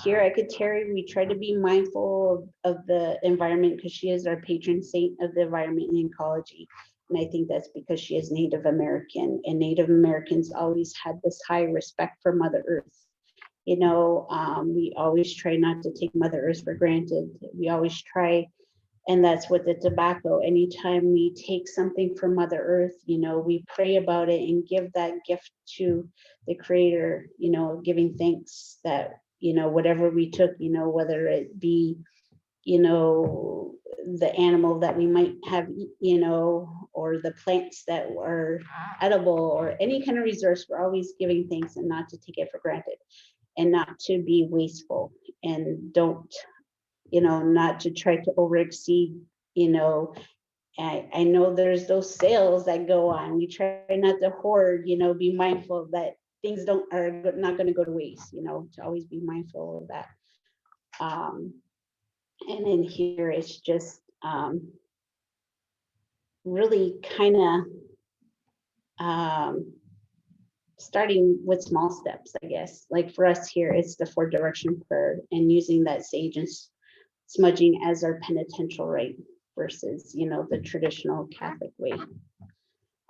Speaker 2: Here at Kateri, we try to be mindful of the environment because she is our patron saint of the environment and ecology. And I think that's because she is Native American, and Native Americans always had this high respect for Mother Earth. We always try not to take Mother Earth for granted. We always try, and that's with the tobacco. Anytime we take something from Mother Earth, we pray about it and give that gift to the Creator, giving thanks that, whatever we took, whether it be, the animal that we might have, or the plants that were edible or any kind of resource, we're always giving thanks and not to take it for granted and not to be wasteful and don't, not to try to overexceed, I know there's those sales that go on. We try not to hoard, be mindful that things are not going to go to waste, to always be mindful of that. And in here, it's just really kind of starting with small steps, I guess. Like for us here, it's the 4-direction prayer and using that sage and smudging as our penitential rite versus, the traditional Catholic way.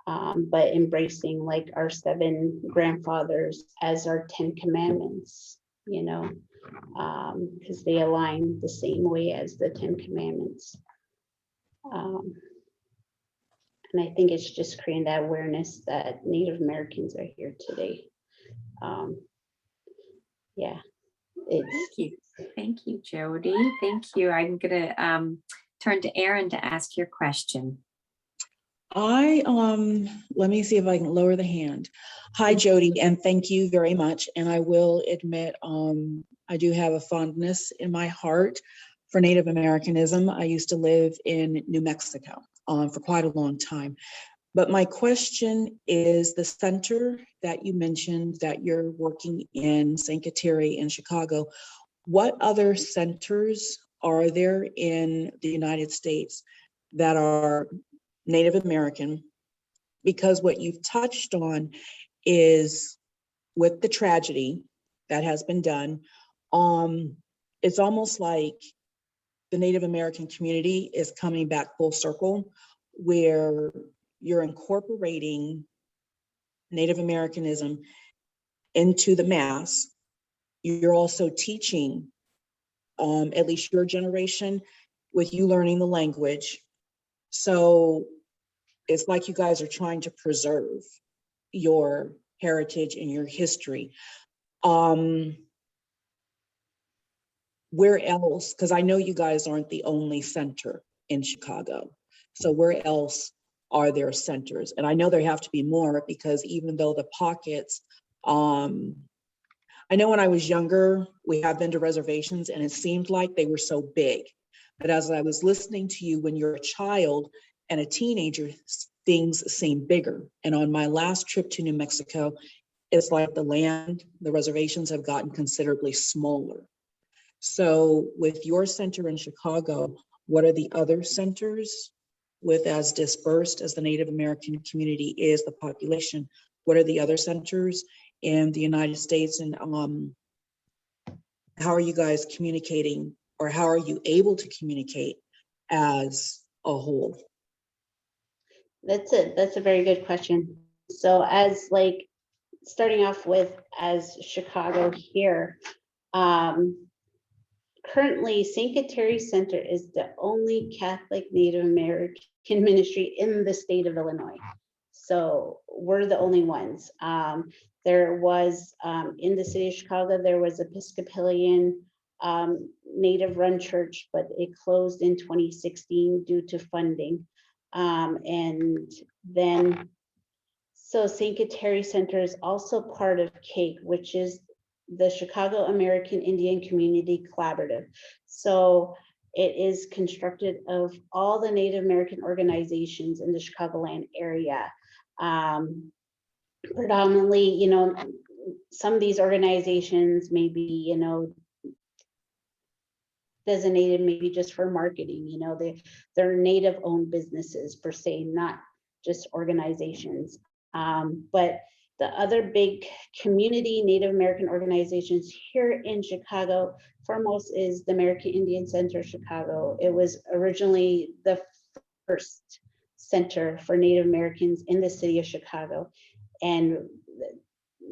Speaker 2: But embracing like our 7 grandfathers as our 10 commandments, because they align the same way as the 10 commandments. And I think it's just creating that awareness that Native Americans are here today. Yeah.
Speaker 1: Thank you, Jody. Thank you. I'm gonna turn to Aaron to ask your question.
Speaker 3: Let me see if I can lower the hand. Hi, Jody, and thank you very much. And I will admit, I do have a fondness in my heart for Native Americanism. I used to live in New Mexico for quite a long time. But my question is the center that you mentioned that you're working in, St. Kateri in Chicago, what other centers are there in the United States that are Native American? Because what you've touched on is with the tragedy that has been done, it's almost like the Native American community is coming back full circle, where you're incorporating Native Americanism into the Mass. You're also teaching, at least your generation, with you learning the language. So it's like you guys are trying to preserve your heritage and your history. Where else? Because I know you guys aren't the only center in Chicago. So where else are there centers? And I know there have to be more, because even though the pockets, I know when I was younger, we have been to reservations and it seemed like they were so big. But as I was listening to you, when you're a child and a teenager, things seem bigger. And on my last trip to New Mexico, it's like the reservations have gotten considerably smaller. So with your center in Chicago, what are the other centers with as dispersed as the Native American community is, the population? What are the other centers in the United States? And how are you guys communicating, or how are you able to communicate as a whole?
Speaker 2: That's a very good question. So as like starting off with as Chicago here, currently St. Kateri Center is the only Catholic Native American ministry in the state of Illinois. So we're the only ones. There was in the city of Chicago, there was Episcopalian Native run church, but it closed in 2016 due to funding. And then, so St. Kateri Center is also part of CAKE, which is the Chicago American Indian Community Collaborative. So it is constructed of all the Native American organizations in the Chicagoland area. Predominantly, you know, some of these organizations may be, you know, designated maybe just for marketing, you know, they're Native owned businesses per se, not just organizations. But the other big community Native American organizations here in Chicago, foremost is the American Indian Center Chicago. It was originally the first center for Native Americans in the city of Chicago. And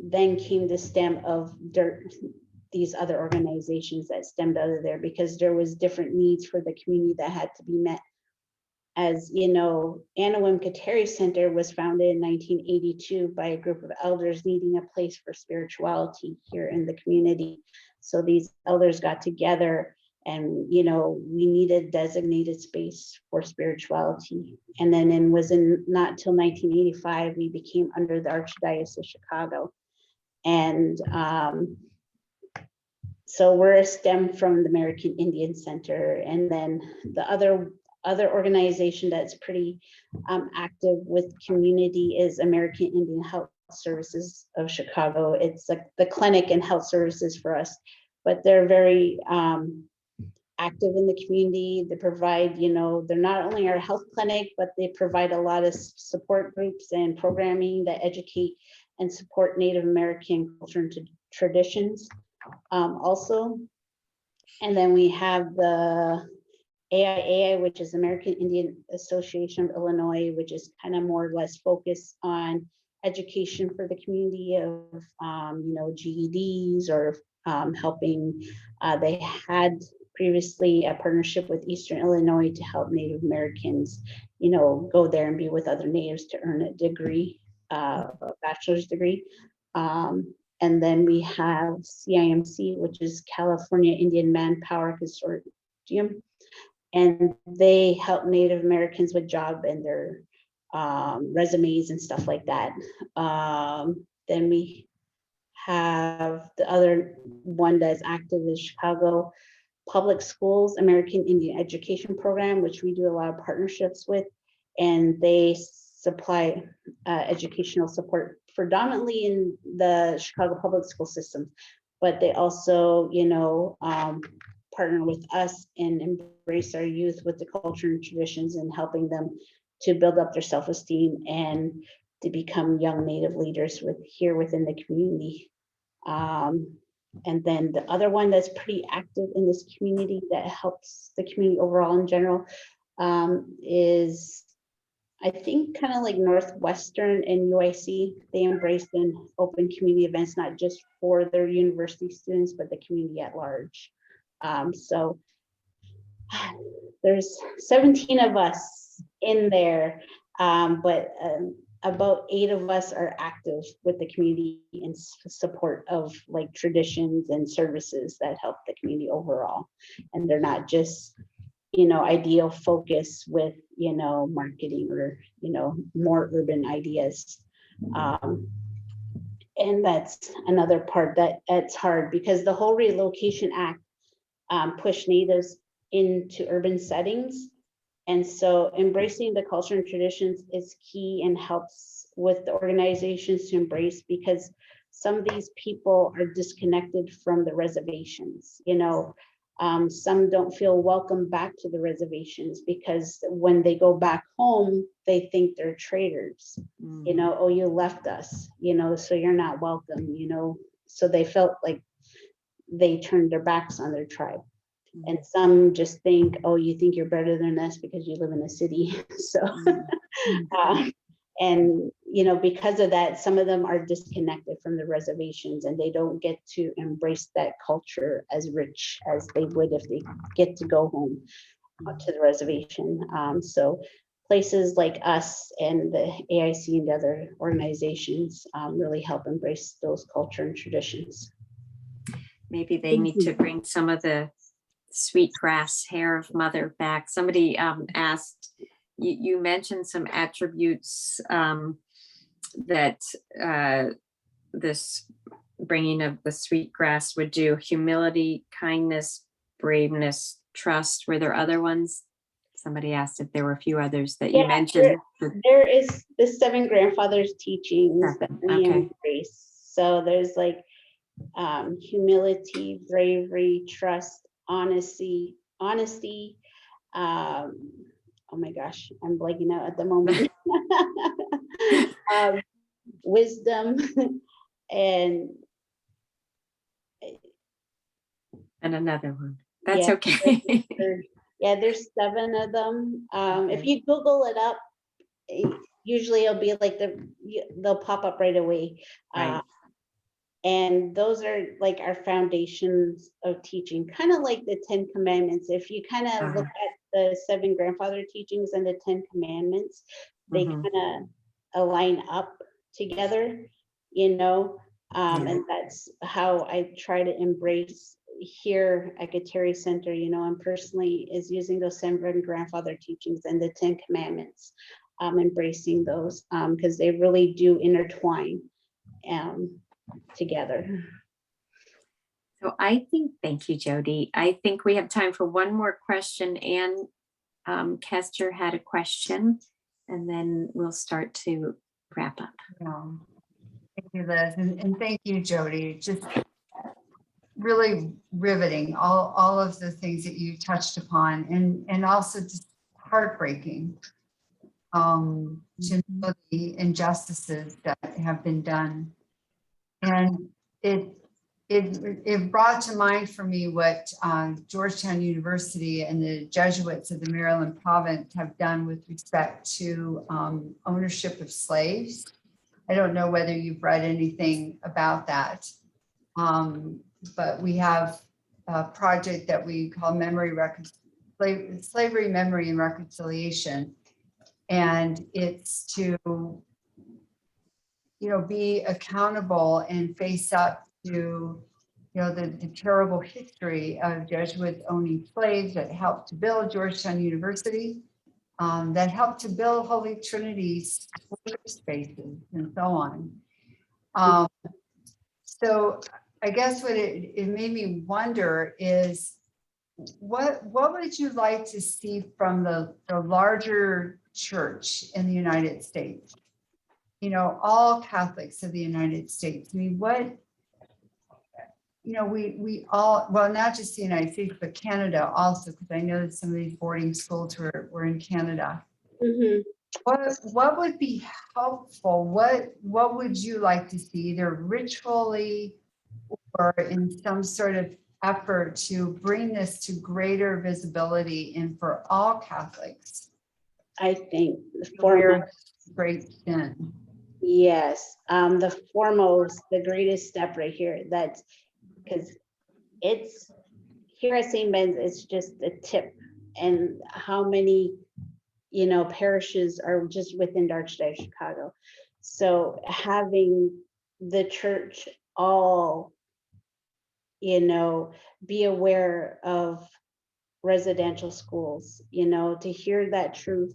Speaker 2: then came the stem of these other organizations that stemmed out of there, because there was different needs for the community that had to be met. As you know, Anawim Kateri Center was founded in 1982 by a group of elders needing a place for spirituality here in the community. So these elders got together and, you know, we needed designated space for spirituality. And then it was not till 1985, we became under the Archdiocese of Chicago. And so we're a stem from the American Indian Center. And then the other organization that's pretty active with community is American Indian Health Services of Chicago. It's like the clinic and health services for us, but they're very active in the community. They provide, you know, they're not only our health clinic, but they provide a lot of support groups and programming that educate and support Native American culture and traditions also. And then we have the AIAI, which is American Indian Association of Illinois, which is kind of more or less focused on education for the community of, you know, GEDs or helping. They had previously a partnership with Eastern Illinois to help Native Americans, you know, go there and be with other Natives to earn a degree, a bachelor's degree. And then we have CIMC, which is California Indian Manpower Consortium. And they help Native Americans with job and their resumes and stuff like that. Then we have the other one that's active is Chicago Public Schools American Indian Education Program, which we do a lot of partnerships with, and they supply educational support predominantly in the Chicago public school system, but they also, you know, partner with us and embrace our youth with the culture and traditions and helping them to build up their self-esteem and to become young Native leaders here within the community. And then the other one that's pretty active in this community that helps the community overall in general is, I think, kind of like Northwestern and UIC. They embrace and open community events, not just for their university students, but the community at large. So there's 17 of us in there, but about 8 of us are active with the community in support of like traditions and services that help the community overall. And they're not just, you know, ideal focus with, you know, marketing or, you know, more urban ideas. And that's another part that it's hard because the whole Relocation Act pushed Natives into urban settings. And so embracing the culture and traditions is key and helps with the organizations to embrace, because some of these people are disconnected from the reservations, some don't feel welcome back to the reservations because when they go back home, they think they're traitors, oh, you left us, so you're not welcome, so they felt like they turned their backs on their tribe. And some just think, oh, you think you're better than us because you live in a city. So, and, because of that, some of them are disconnected from the reservations and they don't get to embrace that culture as rich as they would if they get to go home to the reservation. So places like us and the AIC and the other organizations really help embrace those culture and traditions.
Speaker 1: Maybe they need to bring some of the sweetgrass hair of mother back. Somebody asked, you mentioned some attributes that this bringing of the sweetgrass would do: humility, kindness, braveness, trust. Were there other ones? Somebody asked if there were a few others that you mentioned.
Speaker 2: There is the 7 grandfathers teachings that we embrace. So there's like humility, bravery, trust, honesty. Oh my gosh, I'm blanking out at the moment. Wisdom and
Speaker 1: another one. That's okay.
Speaker 2: There's 7 of them. If you Google it up, usually it'll be like they'll pop up right away.
Speaker 1: Right.
Speaker 2: And those are like our foundations of teaching, kind of like the 10 commandments. If you kind of look at the 7 grandfather teachings and the 10 commandments, they kind of align up together, and that's how I try to embrace here at Kateri Center, and personally is using those 7 grandfather teachings and the 10 commandments, embracing those because they really do intertwine together.
Speaker 1: So thank you, Jody. I think we have time for one more question. Ann Kester had a question, and then we'll start to wrap up.
Speaker 4: Yeah. Thank you, Liz, and thank you, Jody. Just really riveting, all of the things that you touched upon, and also just heartbreaking to know the injustices that have been done. And it brought to mind for me what Georgetown University and the Jesuits of the Maryland province have done with respect to ownership of slaves. I don't know whether you've read anything about that, but we have a project that we call Slavery, Memory, and Reconciliation. And it's to be accountable and face up to, the terrible history of Jesuits owning slaves that helped to build Georgetown University, that helped to build Holy Trinity's worship spaces and so on. So I guess what it made me wonder is, what would you like to see from the larger church in the United States? All Catholics of the United States. I mean, we all, well, not just the United States, but Canada also, because I know that some of these boarding schools were in Canada.
Speaker 2: Mm-hmm.
Speaker 4: What would be helpful? What would you like to see, either ritually or in some sort of effort to bring this to greater visibility and for all Catholics?
Speaker 2: I think
Speaker 4: for great sin.
Speaker 2: Yes, the greatest step right here, that's because it's here at St. Ben's, it's just a tip, and how many parishes are just within the Archdiocese of Chicago. So having the church all be aware of residential schools, to hear that truth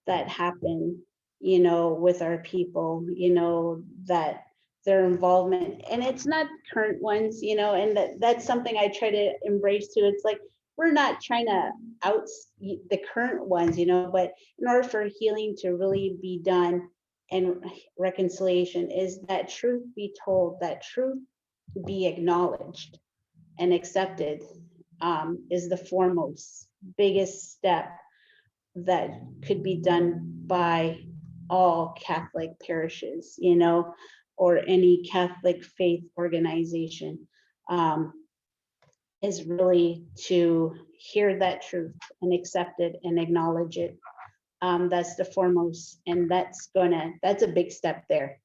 Speaker 2: that happened with our people, that their involvement, and it's not current ones, and that's something I try to embrace too. It's like, we're not trying to out the current ones, you know, but in order for healing to really be done and reconciliation is that truth be told, that truth be acknowledged and accepted, is the foremost biggest step that could be done by all Catholic parishes, you know, or any Catholic faith organization, is really to hear that truth and accept it and acknowledge it. That's the foremost, and that's a big step there.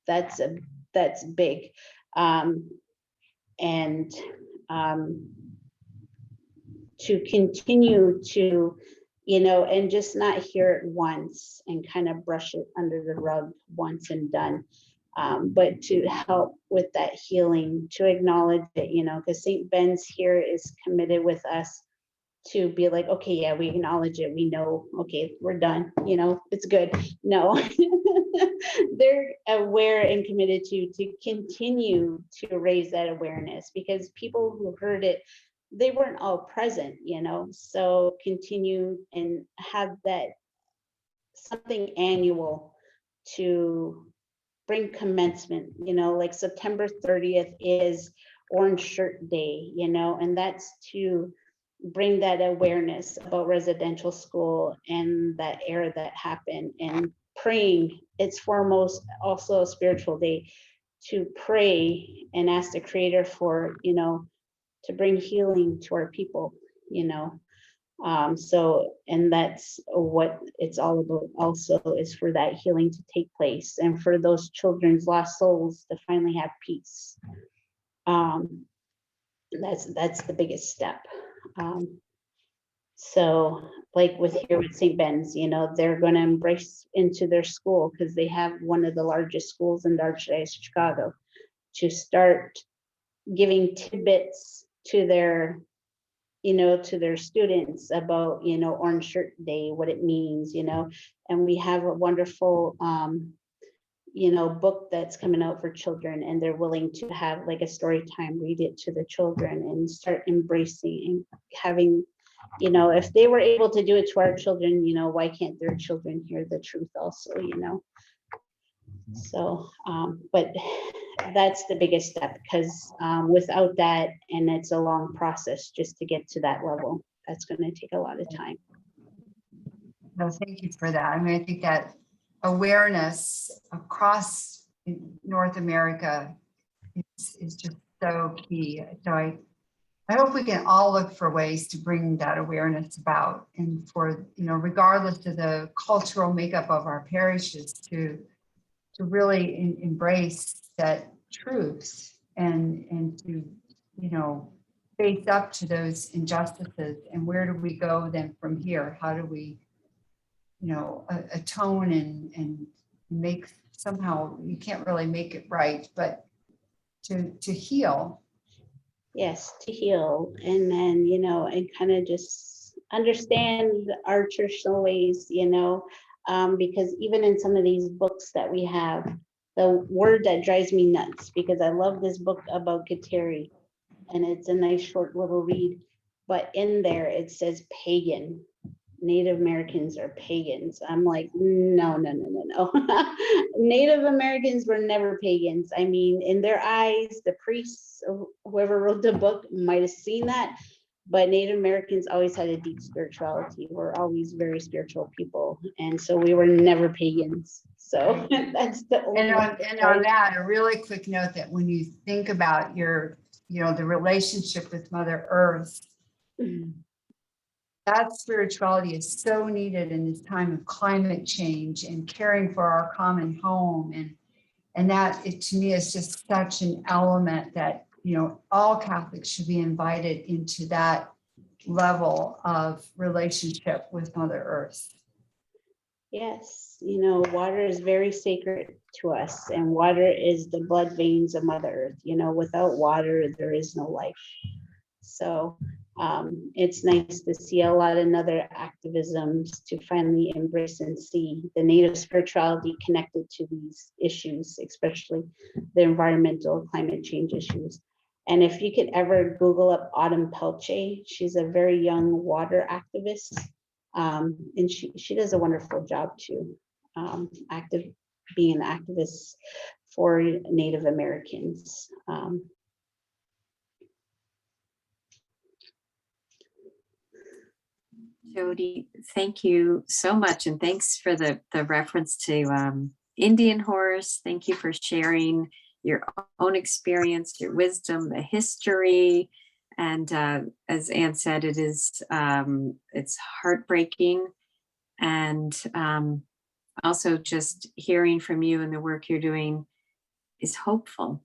Speaker 2: That's big. And to continue to, you know, and just not hear it once and kind of brush it under the rug once and done, but to help with that healing, to acknowledge it, you know, because St. Ben's here is committed with us to be like, okay, yeah, we acknowledge it, we know, okay, we're done, you know, it's good. No, they're aware and committed to continue to raise that awareness, because people who heard it, they weren't all present, you know, so continue and have that something annual to bring commencement, you know, like September 30th is Orange Shirt Day, you know, and that's to bring that awareness about residential school and that era that happened, and praying. It's foremost also a spiritual day to pray and ask the Creator for, you know, to bring healing to our people, you know. So, and that's what it's all about also, is for that healing to take place and for those children's lost souls to finally have peace. That's the biggest step. So like with here with St. Ben's, you know, they're going to embrace into their school, because they have one of the largest schools in the Archdiocese of Chicago, to start giving tidbits to their, you know, to their students about, you know, Orange Shirt Day, what it means, you know. And we have a wonderful, you know, book that's coming out for children, and they're willing to have like a story time, read it to the children and start embracing and having, you know, if they were able to do it to our children, you know, why can't their children hear the truth also, you know? So, but that's the biggest step, because without that, and it's a long process just to get to that level, that's going to take a lot of time.
Speaker 4: No, thank you for that. I mean, I think that awareness across North America is just so key. So I hope we can all look for ways to bring that awareness about, and for, you know, regardless of the cultural makeup of our parishes, to really embrace that truth and to, you know, face up to those injustices. And where do we go then from here? How do we, you know, atone and make, somehow, you can't really make it right, but to heal.
Speaker 2: Yes, to heal, and then, you know, and kind of just understand our traditional ways, you know, because even in some of these books that we have, the word that drives me nuts, because I love this book about Kateri, and it's a nice short little read, but in there it says pagan. Native Americans are pagans. I'm like, no. Native Americans were never pagans. I mean, in their eyes, the priests, whoever wrote the book might have seen that, but Native Americans always had a deep spirituality. We're always very spiritual people. And so we were never pagans. So that's the only.
Speaker 4: And on that, a really quick note, that when you think about your, you know, the relationship with Mother Earth, that spirituality is so needed in this time of climate change and caring for our common home. And that, it, to me, is just such an element that, you know, all Catholics should be invited into that level of relationship with Mother Earth.
Speaker 2: Yes, you know, water is very sacred to us, and water is the blood veins of Mother Earth. You know, without water, there is no life. So it's nice to see a lot of other activisms to finally embrace and see the Native spirituality connected to these issues, especially the environmental climate change issues. And if you could ever Google up Autumn Pelche, she's a very young water activist. And she does a wonderful job too, being an activist for Native Americans.
Speaker 1: Jody, thank you so much. And thanks for the reference to Indian horse. Thank you for sharing your own experience, your wisdom, the history. And as Anne said, it's heartbreaking. And also just hearing from you and the work you're doing is hopeful.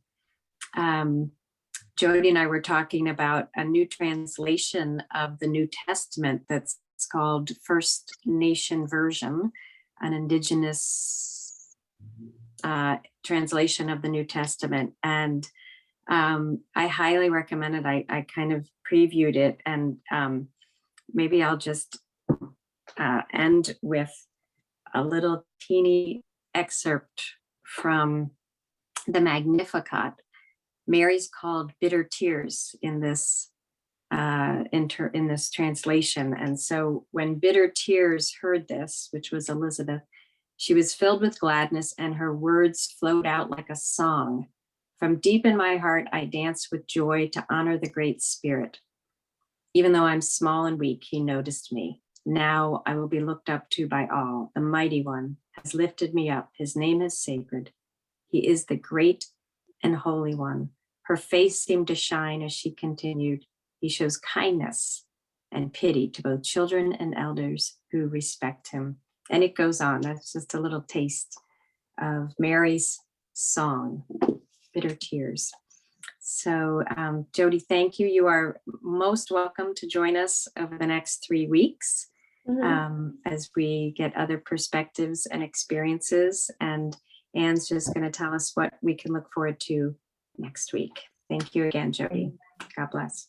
Speaker 1: Jody and I were talking about a new translation of the New Testament that's called First Nation Version, an indigenous translation of the New Testament. And I highly recommend it. I kind of previewed it, and maybe I'll just end with a little teeny excerpt from the Magnificat. Mary's called bitter tears in this in this translation. And so when bitter tears heard this, which was Elizabeth, she was filled with gladness and her words flowed out like a song. From deep in my heart, I dance with joy to honor the Great Spirit. Even though I'm small and weak, he noticed me. Now I will be looked up to by all. The Mighty One has lifted me up. His name is sacred. He is the Great and Holy One. Her face seemed to shine as she continued. He shows kindness and pity to both children and elders who respect him. And it goes on. That's just a little taste of Mary's song, Bitter Tears. So Jody, thank you. You are most welcome to join us over the next 3 weeks as we get other perspectives and experiences. And Anne's just going to tell us what we can look forward to next week. Thank you again, Jody. God bless.